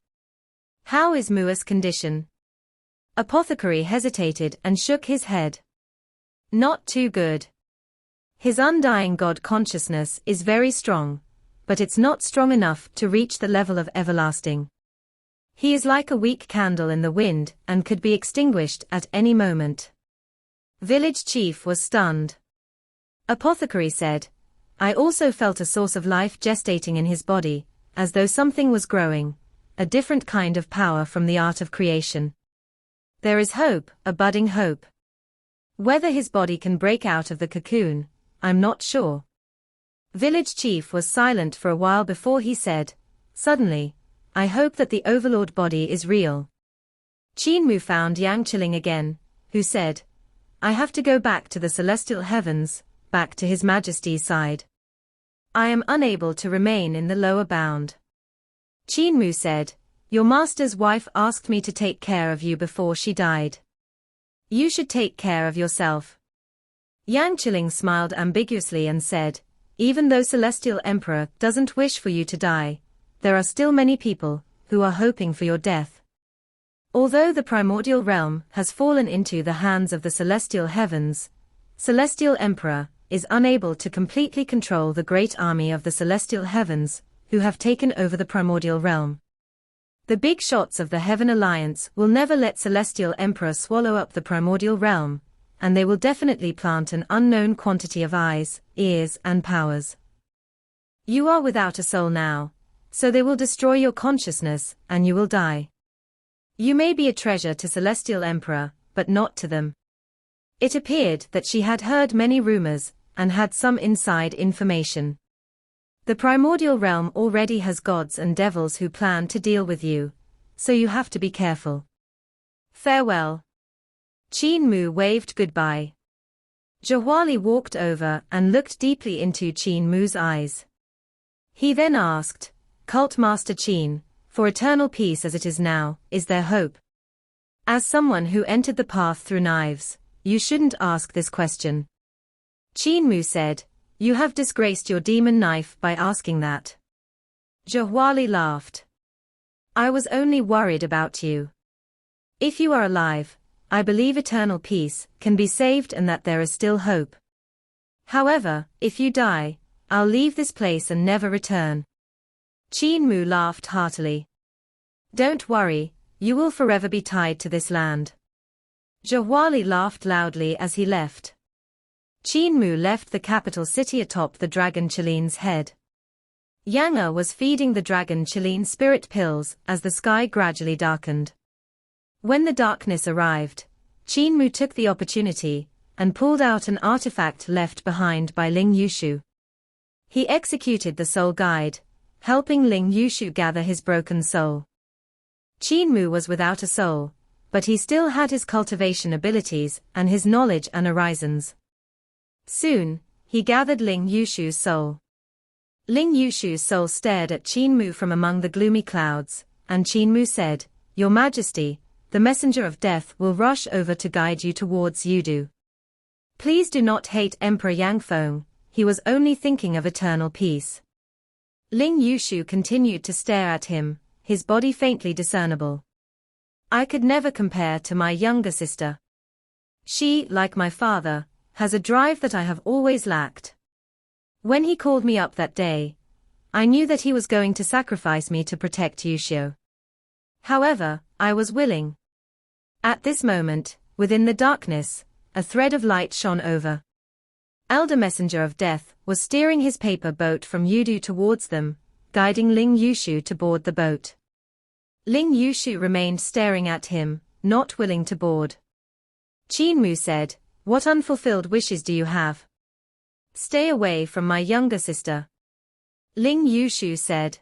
How is Mu's condition? Apothecary hesitated and shook his head. Not too good. His undying God consciousness is very strong, but it's not strong enough to reach the level of everlasting. He is like a weak candle in the wind and could be extinguished at any moment. Village chief was stunned. Apothecary said, I also felt a source of life gestating in his body, as though something was growing, a different kind of power from the art of creation. There is hope, a budding hope. Whether his body can break out of the cocoon, I'm not sure. Village chief was silent for a while before he said, suddenly, I hope that the overlord body is real. Qin Mu found Yang chilling again, who said, I have to go back to the celestial heavens, back to His Majesty's side. I am unable to remain in the lower bound. Qin Mu said, Your master's wife asked me to take care of you before she died. You should take care of yourself. Yang Chilling smiled ambiguously and said, Even though Celestial Emperor doesn't wish for you to die, there are still many people who are hoping for your death. Although the primordial realm has fallen into the hands of the celestial heavens, Celestial Emperor is unable to completely control the great army of the celestial heavens, who have taken over the primordial realm. The big shots of the Heaven Alliance will never let Celestial Emperor swallow up the primordial realm, and they will definitely plant an unknown quantity of eyes, ears, and powers. You are without a soul now, so they will destroy your consciousness, and you will die. You may be a treasure to Celestial Emperor, but not to them. It appeared that she had heard many rumors, and had some inside information. The primordial realm already has gods and devils who plan to deal with you, so you have to be careful. Farewell. Qin Mu waved goodbye. Jahwali walked over and looked deeply into Qin Mu's eyes. He then asked, Cult Master Qin, for eternal peace as it is now, is there hope? As someone who entered the path through knives, you shouldn't ask this question. Qin Mu said, You have disgraced your demon knife by asking that. Jahwali laughed. I was only worried about you. If you are alive, I believe eternal peace can be saved and that there is still hope. However, if you die, I'll leave this place and never return. Qin Mu laughed heartily. Don't worry, you will forever be tied to this land. Jahwali laughed loudly as he left. Qin Mu left the capital city atop the dragon Chilean's head. Yang was feeding the dragon Chilean spirit pills as the sky gradually darkened. When the darkness arrived, Qin Mu took the opportunity and pulled out an artifact left behind by Ling Yushu. He executed the soul guide, helping Ling Yushu gather his broken soul. Qin Mu was without a soul, but he still had his cultivation abilities and his knowledge and horizons. Soon, he gathered Ling Yushu's soul. Ling Yushu's soul stared at Qin Mu from among the gloomy clouds, and Qin Mu said, Your Majesty, the messenger of death will rush over to guide you towards Yudu. Please do not hate Emperor Yangfeng, he was only thinking of eternal peace. Ling Yushu continued to stare at him, his body faintly discernible. I could never compare to my younger sister. She, like my father, has a drive that I have always lacked. When he called me up that day, I knew that he was going to sacrifice me to protect Yushio. However, I was willing. At this moment, within the darkness, a thread of light shone over. Elder Messenger of Death was steering his paper boat from Yudu towards them, guiding Ling Yushu to board the boat. Ling Yushu remained staring at him, not willing to board. Qin Mu said, "What unfulfilled wishes do you have?" "Stay away from my younger sister." Ling Yushu said.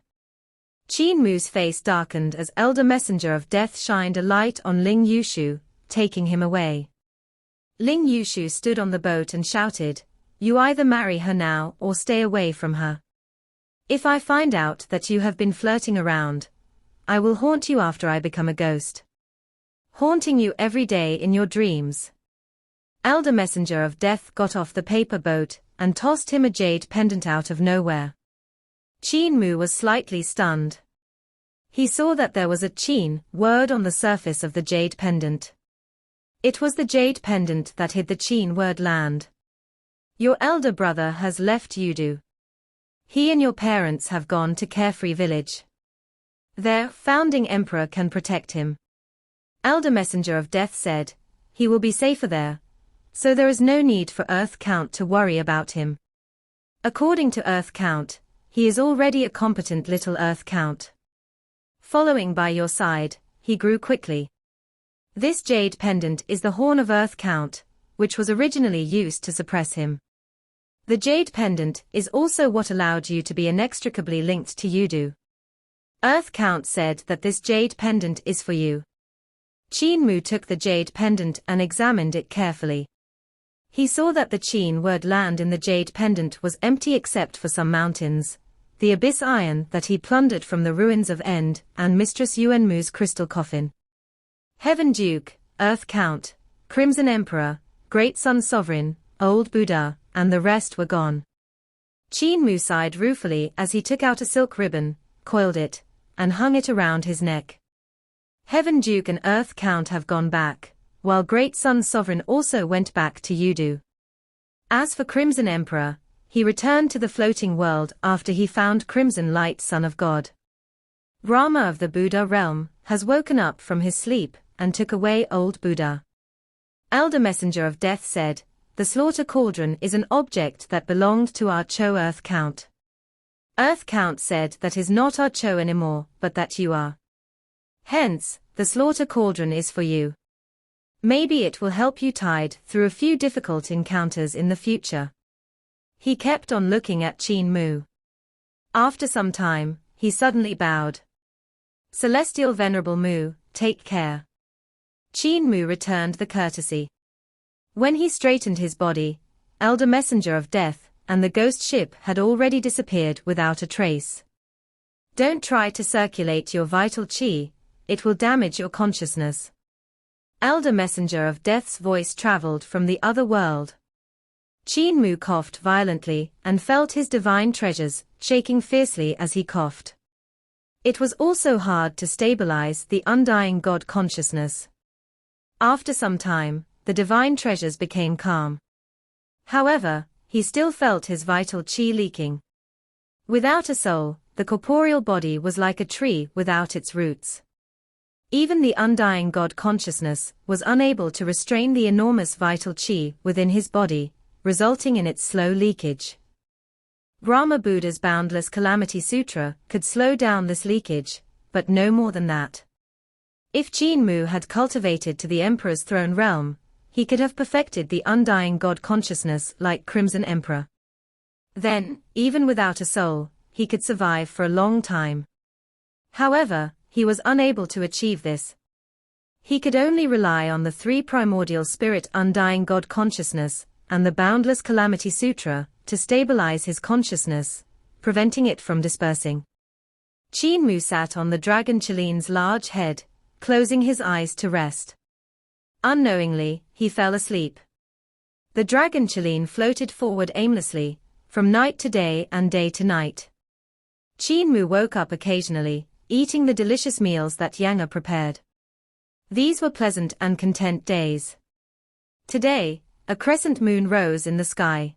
Qin Mu's face darkened as Elder Messenger of Death shined a light on Ling Yushu, taking him away. Ling Yushu stood on the boat and shouted, "You either marry her now or stay away from her. If I find out that you have been flirting around, I will haunt you after I become a ghost. Haunting you every day in your dreams." Elder Messenger of Death got off the paper boat and tossed him a jade pendant out of nowhere. Qin Mu was slightly stunned. He saw that there was a Qin word on the surface of the jade pendant. It was the jade pendant that hid the Qin word land. "Your elder brother has left Yudu. He and your parents have gone to Carefree Village. Their founding emperor can protect him." Elder Messenger of Death said, "He will be safer there, so there is no need for Earth Count to worry about him. According to Earth Count, he is already a competent little Earth Count. Following by your side, he grew quickly. This jade pendant is the horn of Earth Count, which was originally used to suppress him. The jade pendant is also what allowed you to be inextricably linked to Yudu. Earth Count said that this jade pendant is for you." Qin Mu took the jade pendant and examined it carefully. He saw that the Qin word land in the jade pendant was empty except for some mountains, the abyss iron that he plundered from the ruins of End, and Mistress Yuanmu's crystal coffin. Heaven Duke, Earth Count, Crimson Emperor, Great Sun Sovereign, Old Buddha, and the rest were gone. Qin Mu sighed ruefully as he took out a silk ribbon, coiled it, and hung it around his neck. Heaven Duke and Earth Count have gone back, while Great Sun Sovereign also went back to Yudu. As for Crimson Emperor, he returned to the floating world after he found Crimson Light Son of God. Rama of the Buddha realm has woken up from his sleep and took away Old Buddha. Elder Messenger of Death said, "The slaughter cauldron is an object that belonged to our Cho Earth Count." Earth Count said that is not our Cho anymore, but that you are. Hence, the slaughter cauldron is for you. Maybe it will help you tide through a few difficult encounters in the future. He kept on looking at Qin Mu. After some time, he suddenly bowed. "Celestial Venerable Mu, take care." Qin Mu returned the courtesy. When he straightened his body, Elder Messenger of Death and the ghost ship had already disappeared without a trace. "Don't try to circulate your vital qi, it will damage your consciousness." Elder Messenger of Death's voice traveled from the other world. Qin Mu coughed violently and felt his divine treasures shaking fiercely as he coughed. It was also hard to stabilize the undying God consciousness. After some time, the divine treasures became calm. However, he still felt his vital qi leaking. Without a soul, the corporeal body was like a tree without its roots. Even the undying God consciousness was unable to restrain the enormous vital qi within his body, resulting in its slow leakage. Brahma Buddha's Boundless Calamity Sutra could slow down this leakage, but no more than that. If Qin Mu had cultivated to the Emperor's throne realm, he could have perfected the undying God consciousness like Crimson Emperor. Then, even without a soul, he could survive for a long time. However, he was unable to achieve this. He could only rely on the three primordial spirit undying God consciousness and the Boundless Calamity Sutra to stabilize his consciousness, preventing it from dispersing. Qin Mu sat on the dragon Chilean's large head, closing his eyes to rest. Unknowingly, he fell asleep. The dragon Qin floated forward aimlessly, from night to day and day to night. Qin Mu woke up occasionally, eating the delicious meals that Yang prepared. These were pleasant and content days. Today, a crescent moon rose in the sky.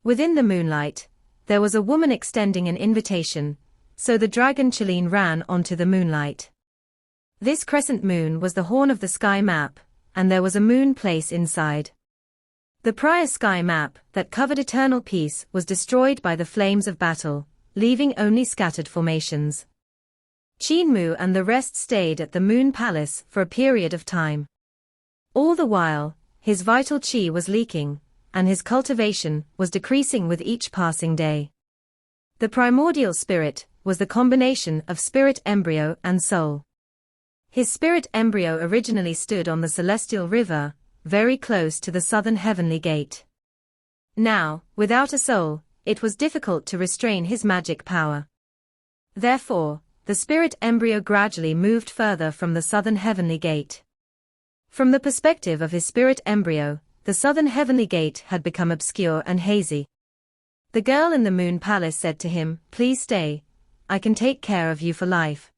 Within the moonlight, there was a woman extending an invitation, so the dragon Qin ran onto the moonlight. This crescent moon was the horn of the sky map, and there was a moon place inside. The prior sky map that covered eternal peace was destroyed by the flames of battle, leaving only scattered formations. Qin Mu and the rest stayed at the Moon Palace for a period of time. All the while, his vital qi was leaking, and his cultivation was decreasing with each passing day. The primordial spirit was the combination of spirit embryo and soul. His spirit embryo originally stood on the celestial river, very close to the southern heavenly gate. Now, without a soul, it was difficult to restrain his magic power. Therefore, the spirit embryo gradually moved further from the southern heavenly gate. From the perspective of his spirit embryo, the southern heavenly gate had become obscure and hazy. The girl in the Moon Palace said to him, "Please stay, I can take care of you for life."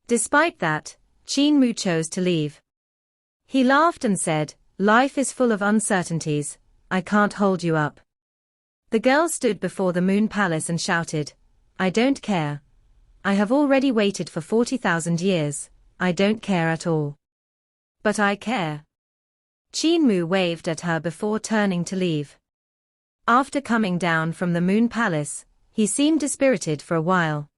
Despite that, Qin Mu chose to leave. He laughed and said, "Life is full of uncertainties, I can't hold you up." The girl stood before the Moon Palace and shouted, "I don't care. I have already waited for 40,000 years, I don't care at all." "But I care." Qin Mu waved at her before turning to leave. After coming down from the Moon Palace, he seemed dispirited for a while.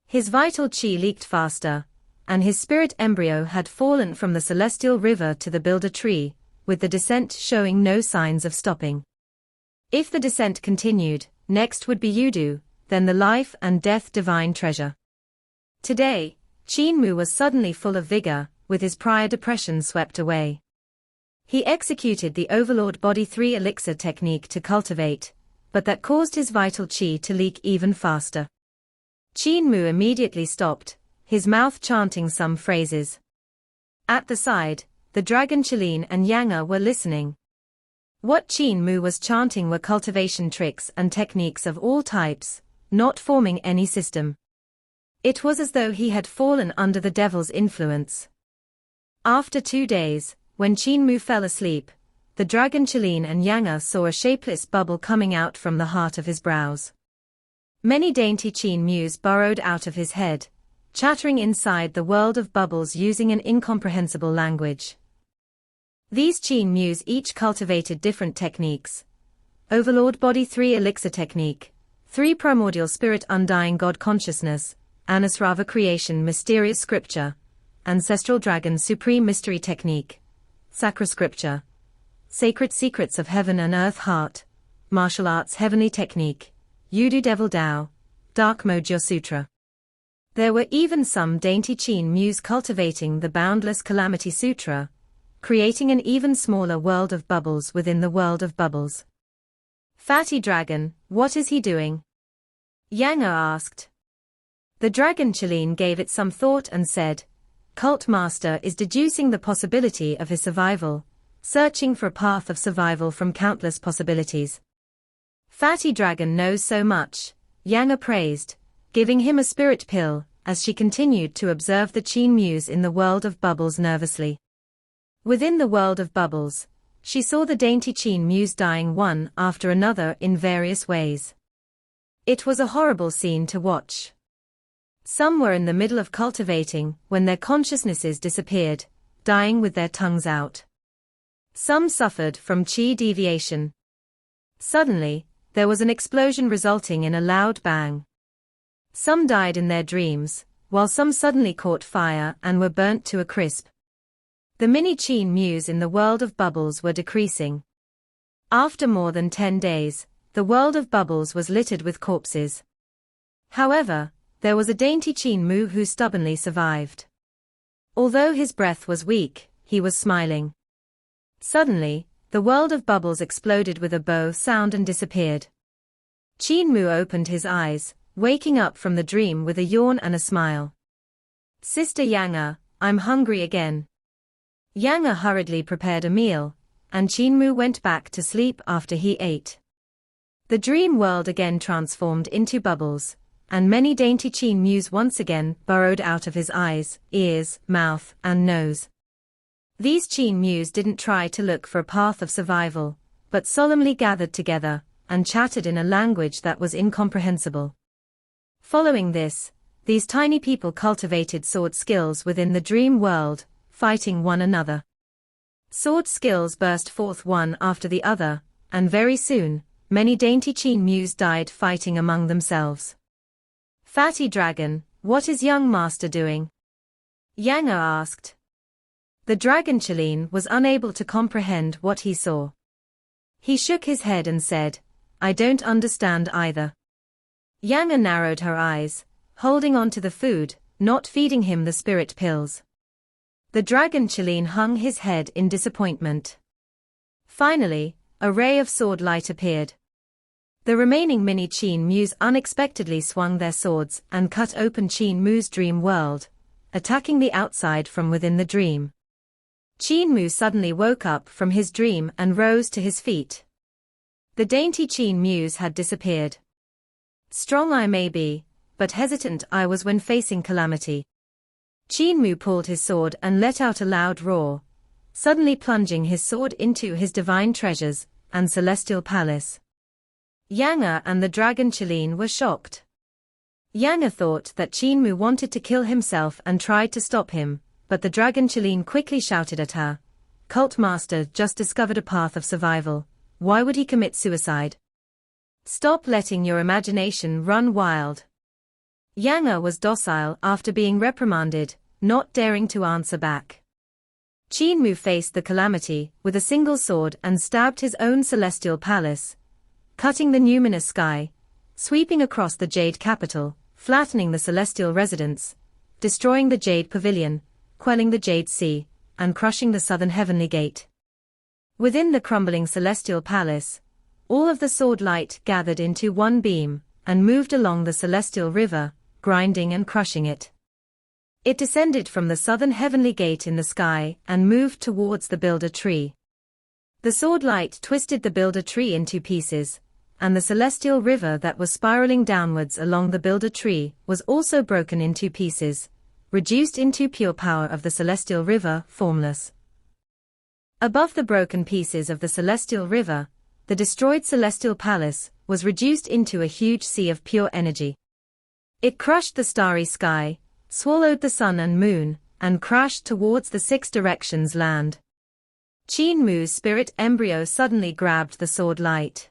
His vital qi leaked faster, and his spirit embryo had fallen from the celestial river to the builder tree, with the descent showing no signs of stopping. If the descent continued, next would be Yudu, then the life and death divine treasure. Today, Qin Mu was suddenly full of vigor, with his prior depression swept away. He executed the Overlord Body 3 elixir technique to cultivate, but that caused his vital qi to leak even faster. Qin Mu immediately stopped, his mouth chanting some phrases. At the side, the dragon Qin and Yang were listening. What Qin Mu was chanting were cultivation tricks and techniques of all types, not forming any system. It was as though he had fallen under the devil's influence. After 2 days, when Qin Mu fell asleep, the dragon Qin and Yang saw a shapeless bubble coming out from the heart of his brows. Many dainty Qin Mus burrowed out of his head, chattering inside the world of bubbles using an incomprehensible language. These Qin Mus each cultivated different techniques. Overlord Body 3 Elixir Technique, 3 Primordial Spirit Undying God Consciousness, Anusrava Creation Mysterious Scripture, Ancestral Dragon Supreme Mystery Technique, Sacra Scripture, Sacred Secrets of Heaven and Earth Heart, Martial Arts Heavenly Technique, Yudu Devil Tao, Dark Mojo Sutra. There were even some dainty Qin Mus cultivating the boundless Calamity Sutra, creating an even smaller world of bubbles within the world of bubbles. "Fatty dragon, what is he doing?" Yang asked. The dragon Qin gave it some thought and said, "Cult Master is deducing the possibility of his survival, searching for a path of survival from countless possibilities." "Fatty dragon knows so much," Yang praised, giving him a spirit pill, as she continued to observe the Qin Mus in the world of bubbles nervously. Within the world of bubbles, she saw the dainty Qin Mus dying one after another in various ways. It was a horrible scene to watch. Some were in the middle of cultivating when their consciousnesses disappeared, dying with their tongues out. Some suffered from qi deviation. Suddenly, there was an explosion resulting in a loud bang. Some died in their dreams, while some suddenly caught fire and were burnt to a crisp. The mini Qin Mus in the world of bubbles were decreasing. After more than 10 days, the world of bubbles was littered with corpses. However, there was a dainty Qin Mu who stubbornly survived. Although his breath was weak, he was smiling. Suddenly, the world of bubbles exploded with a bow sound and disappeared. Qin Mu opened his eyes, waking up from the dream with a yawn and a smile. "Sister Yang, I'm hungry again. Yang hurriedly prepared a meal, and Qin Mu went back to sleep after he ate. The dream world again transformed into bubbles, and many dainty Qin Mus once again burrowed out of his eyes, ears, mouth, and nose. These Qin Mus didn't try to look for a path of survival, but solemnly gathered together, and chatted in a language that was incomprehensible. Following this, these tiny people cultivated sword skills within the dream world, fighting one another. Sword skills burst forth one after the other, and very soon, many dainty Qin Mus died fighting among themselves. Fatty Dragon, what is young master doing? Yang asked. The dragon Qin was unable to comprehend what he saw. He shook his head and said, I don't understand either. Yang narrowed her eyes, holding on to the food, not feeding him the spirit pills. The dragon Qin hung his head in disappointment. Finally, a ray of sword light appeared. The remaining mini Qin Mus unexpectedly swung their swords and cut open Qin Mu's dream world, attacking the outside from within the dream. Qin Mu suddenly woke up from his dream and rose to his feet. The dainty Qin Mus had disappeared. Strong I may be, but hesitant I was when facing Calamity. Qin Mu pulled his sword and let out a loud roar, suddenly plunging his sword into his divine treasures and celestial palace. Yang and the dragon Qin were shocked. Yang thought that Qin Mu wanted to kill himself and tried to stop him, but the dragon Qin quickly shouted at her, Cult Master just discovered a path of survival, why would he commit suicide? Stop letting your imagination run wild. Yang was docile after being reprimanded, not daring to answer back. Qin Mu faced the Calamity with a single sword and stabbed his own celestial palace, cutting the numinous sky, sweeping across the Jade capital, flattening the celestial residence, destroying the Jade pavilion, quelling the Jade Sea, and crushing the southern heavenly gate. Within the crumbling celestial palace, all of the sword light gathered into one beam, and moved along the celestial river, grinding and crushing it. It descended from the southern heavenly gate in the sky and moved towards the builder tree. The sword light twisted the builder tree into pieces, and the celestial river that was spiraling downwards along the builder tree was also broken into pieces, reduced into pure power of the celestial river, formless. Above the broken pieces of the celestial river, the destroyed celestial palace was reduced into a huge sea of pure energy. It crushed the starry sky, swallowed the sun and moon, and crashed towards the six directions land. Qin Mu's spirit embryo suddenly grabbed the sword light.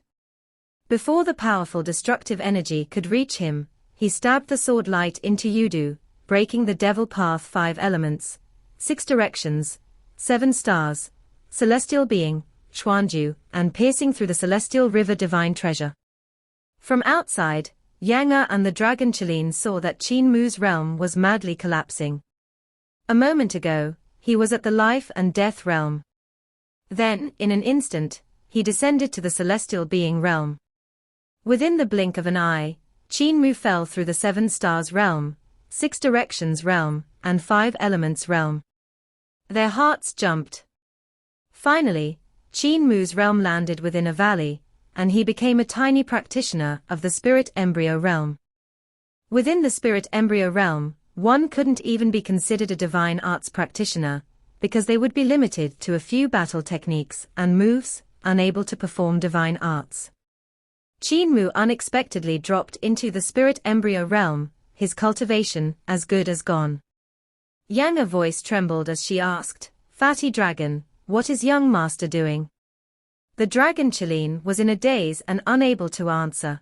Before the powerful destructive energy could reach him, he stabbed the sword light into Yudu, breaking the devil path 5 elements, 6 directions, 7 stars, celestial being, Xuanju, and piercing through the celestial river divine treasure. From outside, Yang and the dragon Qin saw that Qin Mu's realm was madly collapsing. A moment ago, he was at the life and death realm. Then, in an instant, he descended to the celestial being realm. Within the blink of an eye, Qin Mu fell through the 7 stars realm, 6 directions realm, and 5 elements realm. Their hearts jumped. Finally, Qin Mu's realm landed within a valley, and he became a tiny practitioner of the spirit embryo realm. Within the spirit embryo realm, one couldn't even be considered a divine arts practitioner, because they would be limited to a few battle techniques and moves, unable to perform divine arts. Qin Mu unexpectedly dropped into the spirit embryo realm, his cultivation as good as gone. Yang's voice trembled as she asked, Fatty Dragon, what is young master doing? The dragon Qin was in a daze and unable to answer.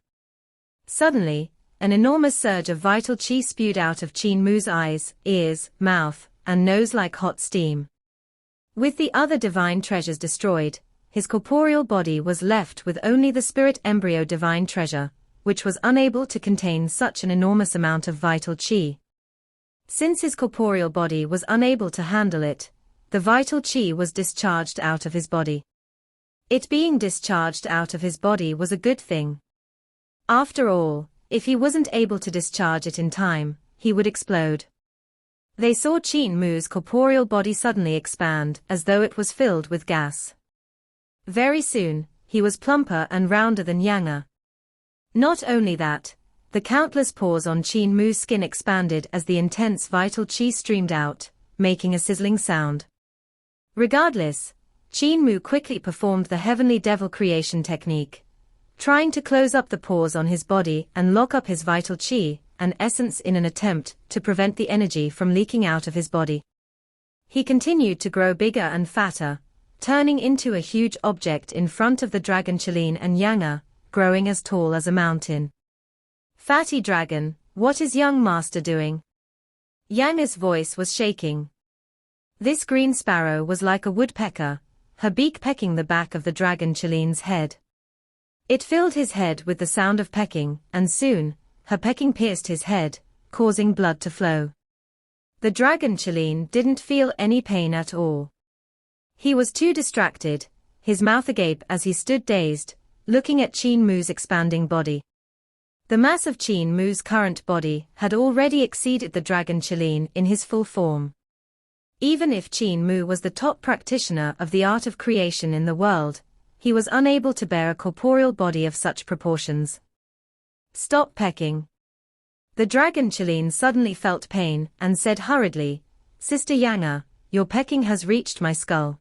Suddenly, an enormous surge of vital qi spewed out of Qin Mu's eyes, ears, mouth, and nose like hot steam. With the other divine treasures destroyed, his corporeal body was left with only the spirit embryo divine treasure, which was unable to contain such an enormous amount of vital qi. Since his corporeal body was unable to handle it, the vital qi was discharged out of his body. It being discharged out of his body was a good thing. After all, if he wasn't able to discharge it in time, he would explode. They saw Qin Mu's corporeal body suddenly expand as though it was filled with gas. Very soon, he was plumper and rounder than Yang. Not only that, the countless pores on Qin Mu's skin expanded as the intense vital qi streamed out, making a sizzling sound. Regardless, Qin Mu quickly performed the heavenly devil creation technique, trying to close up the pores on his body and lock up his vital qi and essence in an attempt to prevent the energy from leaking out of his body. He continued to grow bigger and fatter, turning into a huge object in front of the dragon Qin and Yang, growing as tall as a mountain. "Fatty dragon, what is young master doing?" Yang's voice was shaking. This green sparrow was like a woodpecker, her beak pecking the back of the dragon Qilin's head. It filled his head with the sound of pecking, and soon, her pecking pierced his head, causing blood to flow. The dragon Qilin didn't feel any pain at all. He was too distracted, his mouth agape as he stood dazed, looking at Qin Mu's expanding body. The mass of Qin Mu's current body had already exceeded the dragon Qilin in his full form. Even if Qin Mu was the top practitioner of the art of creation in the world, he was unable to bear a corporeal body of such proportions. "Stop pecking." The dragon Qilin suddenly felt pain and said hurriedly, "Sister Yang, your pecking has reached my skull."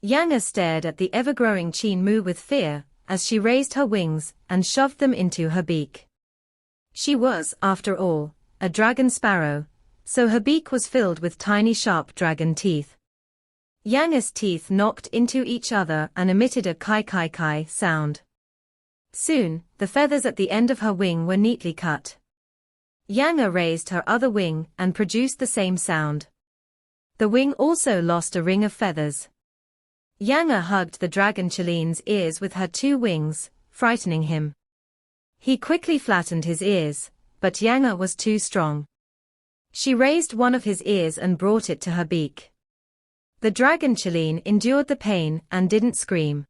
Yang stared at the ever-growing Qin Mu with fear, as she raised her wings and shoved them into her beak. She was, after all, a dragon sparrow, so her beak was filled with tiny sharp dragon teeth. Yang's teeth knocked into each other and emitted a kai sound. Soon, the feathers at the end of her wing were neatly cut. Yang raised her other wing and produced the same sound. The wing also lost a ring of feathers. Yang hugged the dragon Qilin's ears with her two wings, frightening him. He quickly flattened his ears, but Yang was too strong. She raised one of his ears and brought it to her beak. The dragon Qilin endured the pain and didn't scream.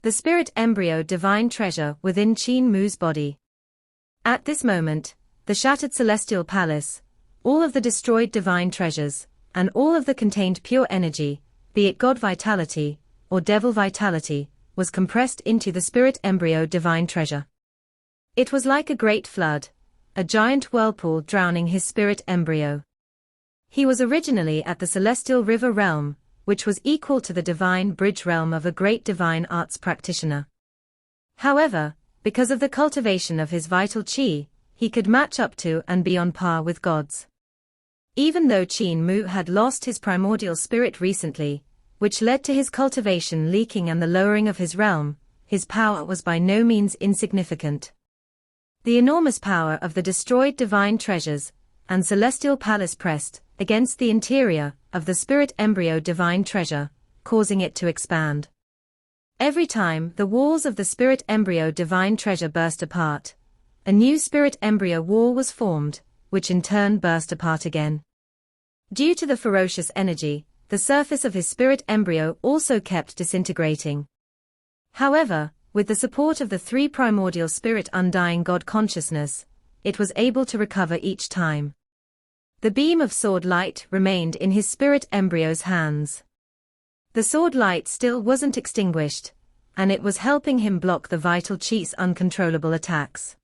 The spirit embryo divine treasure within Qin Mu's body. At this moment, the shattered celestial palace, all of the destroyed divine treasures, and all of the contained pure energy, be it God vitality, or devil vitality, was compressed into the spirit embryo divine treasure. It was like a great flood, a giant whirlpool drowning his spirit embryo. He was originally at the celestial river realm, which was equal to the divine bridge realm of a great divine arts practitioner. However, because of the cultivation of his vital qi, he could match up to and be on par with gods. Even though Qin Mu had lost his primordial spirit recently, which led to his cultivation leaking and the lowering of his realm, his power was by no means insignificant. The enormous power of the destroyed divine treasures and celestial palace pressed against the interior of the spirit embryo divine treasure, causing it to expand. Every time the walls of the spirit embryo divine treasure burst apart, a new spirit embryo wall was formed, which in turn burst apart again. Due to the ferocious energy, the surface of his spirit embryo also kept disintegrating. However, with the support of the three primordial spirit undying God consciousness, it was able to recover each time. The beam of sword light remained in his spirit embryo's hands. The sword light still wasn't extinguished, and it was helping him block the vital chi's uncontrollable attacks.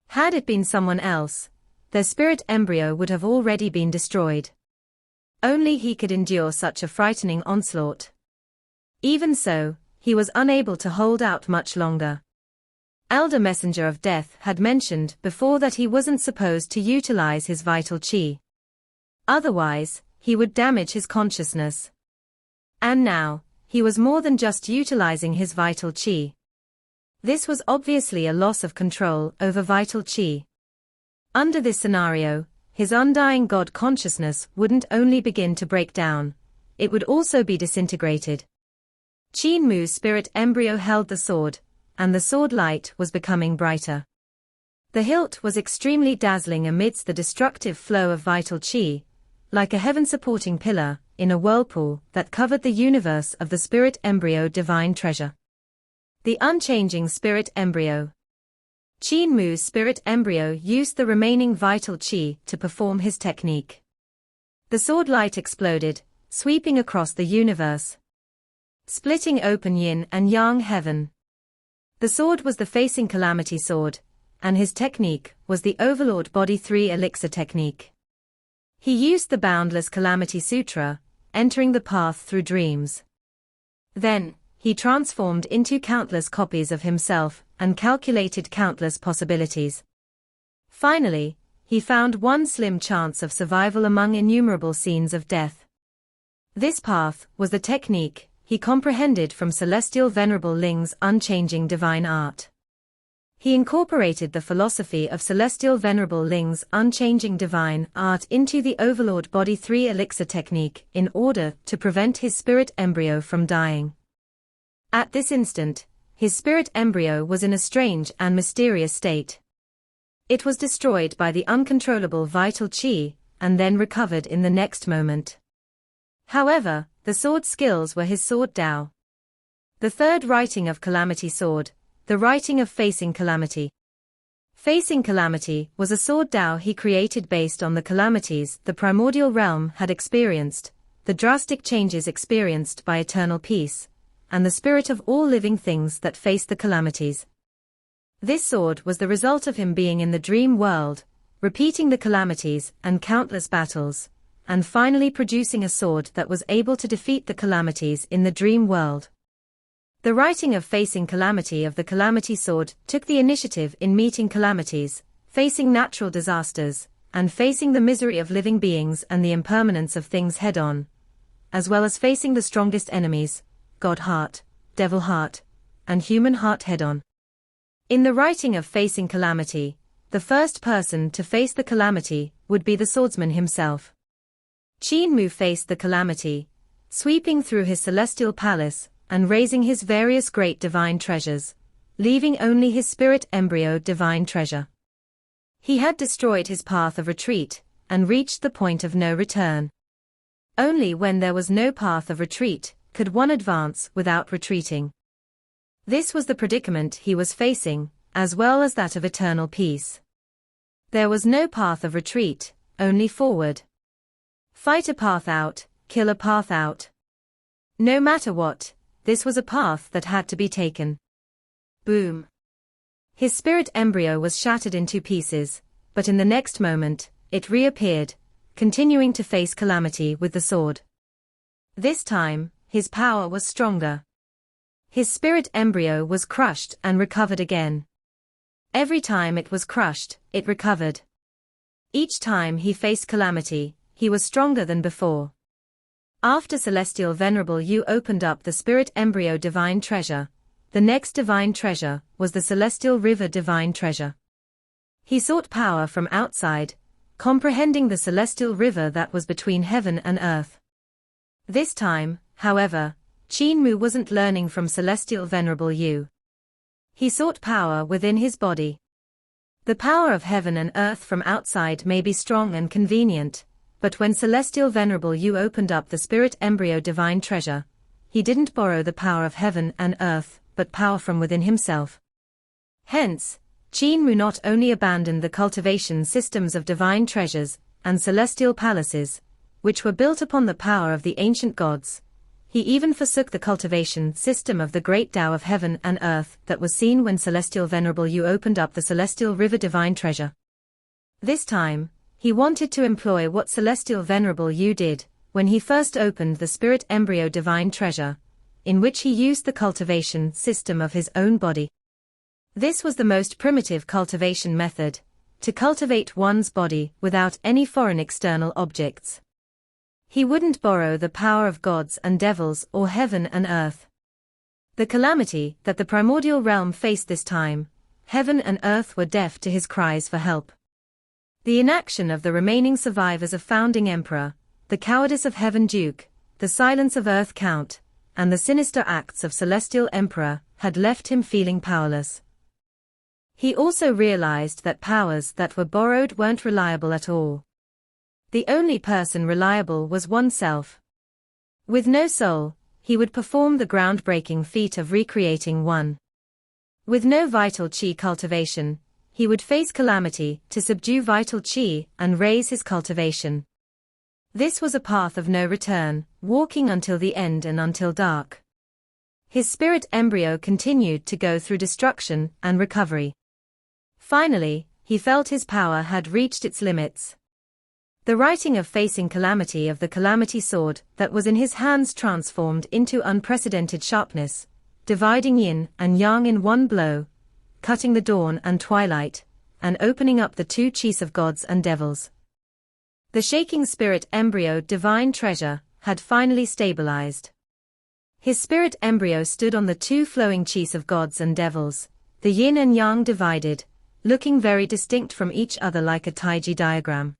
Had it been someone else, their spirit embryo would have already been destroyed. Only he could endure such a frightening onslaught. Even so, he was unable to hold out much longer. Elder Messenger of Death had mentioned before that he wasn't supposed to utilize his vital qi. Otherwise, he would damage his consciousness. And now, he was more than just utilizing his vital qi. This was obviously a loss of control over vital qi. Under this scenario, his undying God consciousness wouldn't only begin to break down, it would also be disintegrated. Qin Mu's spirit embryo held the sword, and the sword light was becoming brighter. The hilt was extremely dazzling amidst the destructive flow of vital qi, like a heaven-supporting pillar in a whirlpool that covered the universe of the spirit embryo divine treasure. The unchanging spirit embryo. Qin Mu's spirit embryo used the remaining vital qi to perform his technique. The sword light exploded, sweeping across the universe, splitting open yin and yang heaven. The sword was the facing Calamity sword, and his technique was the Overlord Body 3 elixir technique. He used the boundless Calamity Sutra, entering the path through dreams. Then, he transformed into countless copies of himself and calculated countless possibilities. Finally, he found one slim chance of survival among innumerable scenes of death. This path was the technique he comprehended from Celestial Venerable Ling's unchanging divine art. He incorporated the philosophy of Celestial Venerable Ling's unchanging divine art into the Overlord Body 3 elixir technique in order to prevent his spirit embryo from dying. At this instant, his spirit embryo was in a strange and mysterious state. It was destroyed by the uncontrollable vital qi, and then recovered in the next moment. However, the sword skills were his sword Dao. The third writing of Calamity Sword, the writing of Facing Calamity. Facing Calamity was a sword Dao he created based on the calamities the primordial realm had experienced, the drastic changes experienced by eternal peace, and the spirit of all living things that faced the calamities. This sword was the result of him being in the dream world, repeating the calamities and countless battles, and finally producing a sword that was able to defeat the calamities in the dream world. The writing of Facing Calamity of the Calamity Sword took the initiative in meeting calamities, facing natural disasters, and facing the misery of living beings and the impermanence of things head-on, as well as facing the strongest enemies, God heart, devil heart, and human heart head-on. In the writing of Facing Calamity, the first person to face the calamity would be the swordsman himself. Qin Mu faced the calamity, sweeping through his celestial palace and raising his various great divine treasures, leaving only his spirit embryo divine treasure. He had destroyed his path of retreat and reached the point of no return. Only when there was no path of retreat could one advance without retreating. This was the predicament he was facing, as well as that of eternal peace. There was no path of retreat, only forward. Fight a path out, kill a path out. No matter what, this was a path that had to be taken. Boom. His spirit embryo was shattered into pieces, but in the next moment, it reappeared, continuing to face calamity with the sword. This time, his power was stronger. His spirit embryo was crushed and recovered again. Every time it was crushed, it recovered. Each time he faced calamity, he was stronger than before. After Celestial Venerable Yu opened up the spirit embryo divine treasure, the next divine treasure was the Celestial River divine treasure. He sought power from outside, comprehending the celestial river that was between heaven and earth. This time, however, Qin Mu wasn't learning from Celestial Venerable Yu. He sought power within his body. The power of heaven and earth from outside may be strong and convenient, but when Celestial Venerable Yu opened up the spirit embryo divine treasure, he didn't borrow the power of heaven and earth, but power from within himself. Hence, Qin Mu not only abandoned the cultivation systems of divine treasures and celestial palaces, which were built upon the power of the ancient gods, he even forsook the cultivation system of the great Tao of heaven and earth that was seen when Celestial Venerable Yu opened up the Celestial River divine treasure. This time, he wanted to employ what Celestial Venerable Yu did when he first opened the spirit embryo divine treasure, in which he used the cultivation system of his own body. This was the most primitive cultivation method, to cultivate one's body without any foreign external objects. He wouldn't borrow the power of gods and devils or heaven and earth. The calamity that the primordial realm faced this time, heaven and earth were deaf to his cries for help. The inaction of the remaining survivors of Founding Emperor, the cowardice of Heaven Duke, the silence of Earth Count, and the sinister acts of Celestial Emperor had left him feeling powerless. He also realized that powers that were borrowed weren't reliable at all. The only person reliable was oneself. With no soul, he would perform the groundbreaking feat of recreating one. With no vital qi cultivation, he would face calamity to subdue vital qi and raise his cultivation. This was a path of no return, walking until the end and until dark. His spirit embryo continued to go through destruction and recovery. Finally, he felt his power had reached its limits. The writing of facing Calamity of the Calamity sword that was in his hands transformed into unprecedented sharpness, dividing yin and yang in one blow, cutting the dawn and twilight, and opening up the two Qis of gods and devils. The shaking spirit embryo divine treasure had finally stabilized. His spirit embryo stood on the two flowing Qis of gods and devils, the yin and yang divided, looking very distinct from each other like a THG diagram.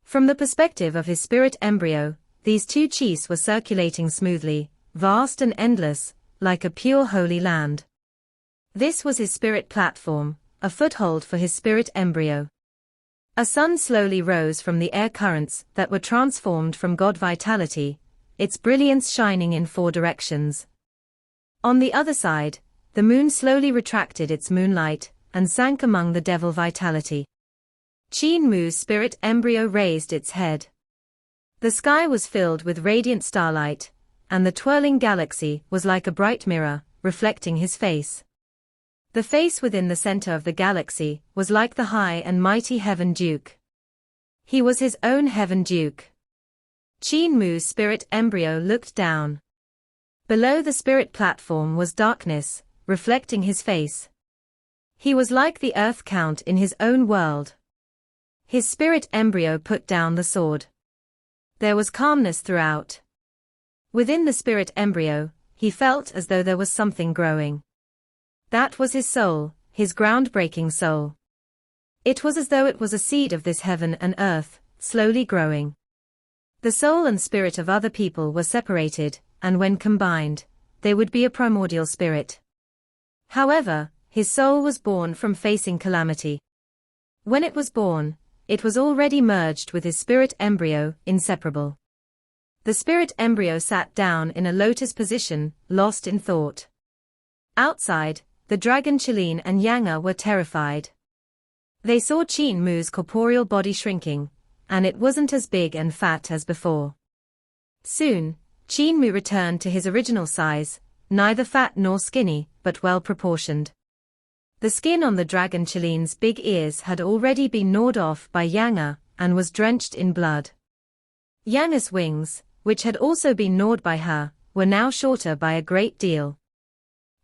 From the perspective of his spirit embryo, these two Qis were circulating smoothly, vast and endless, like a pure holy land. This was his spirit platform, a foothold for his spirit embryo. A sun slowly rose from the air currents that were transformed from God vitality, its brilliance shining in four directions. On the other side, the moon slowly retracted its moonlight and sank among the devil vitality. Qin Mu's spirit embryo raised its head. The sky was filled with radiant starlight, and the twirling galaxy was like a bright mirror, reflecting his face. The face within the center of the galaxy was like the high and mighty Heaven Duke. He was his own Heaven Duke. Qin Mu's spirit embryo looked down. Below the spirit platform was darkness, reflecting his face. He was like the Earth Count in his own world. His spirit embryo put down the sword. There was calmness throughout. Within the spirit embryo, he felt as though there was something growing. That was his soul, his groundbreaking soul. It was as though it was a seed of this heaven and earth, slowly growing. The soul and spirit of other people were separated, and when combined, they would be a primordial spirit. However, his soul was born from facing Calamity. When it was born, it was already merged with his spirit embryo, inseparable. The spirit embryo sat down in a lotus position, lost in thought. Outside, the dragon Qin and Yang were terrified. They saw Qin Mu's corporeal body shrinking, and it wasn't as big and fat as before. Soon, Qin Mu returned to his original size, neither fat nor skinny, but well proportioned. The skin on the dragon Qilin's big ears had already been gnawed off by Yang and was drenched in blood. Yang's wings, which had also been gnawed by her, were now shorter by a great deal.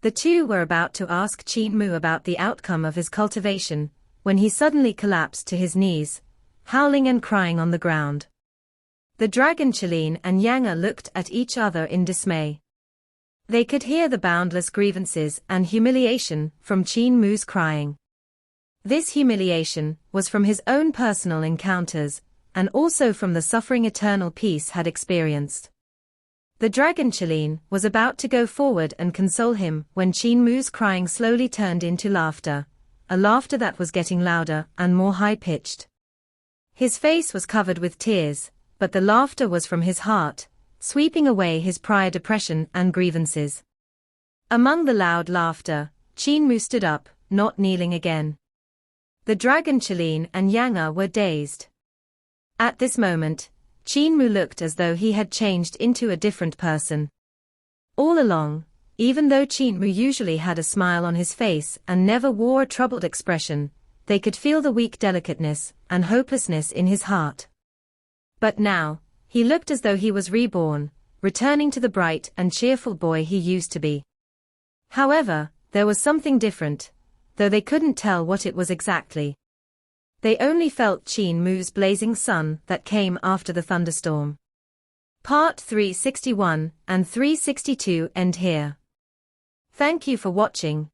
The two were about to ask Qin Mu about the outcome of his cultivation, when he suddenly collapsed to his knees, howling and crying on the ground. The dragon Qin and Yang looked at each other in dismay. They could hear the boundless grievances and humiliation from Qin Mu's crying. This humiliation was from his own personal encounters, and also from the suffering eternal peace had experienced. The dragon Qin was about to go forward and console him when Qin Mu's crying slowly turned into laughter, a laughter that was getting louder and more high-pitched. His face was covered with tears, but the laughter was from his heart, sweeping away his prior depression and grievances. Among the loud laughter, Qin Mu stood up, not kneeling again. The dragon Qin and Yang were dazed. At this moment, Qin Mu looked as though he had changed into a different person. All along, even though Qin Mu usually had a smile on his face and never wore a troubled expression, they could feel the weak delicateness and hopelessness in his heart. But now, he looked as though he was reborn, returning to the bright and cheerful boy he used to be. However, there was something different, though they couldn't tell what it was exactly. They only felt Qin Mu's blazing sun that came after the thunderstorm. Part 361 and 362 end here. Thank you for watching.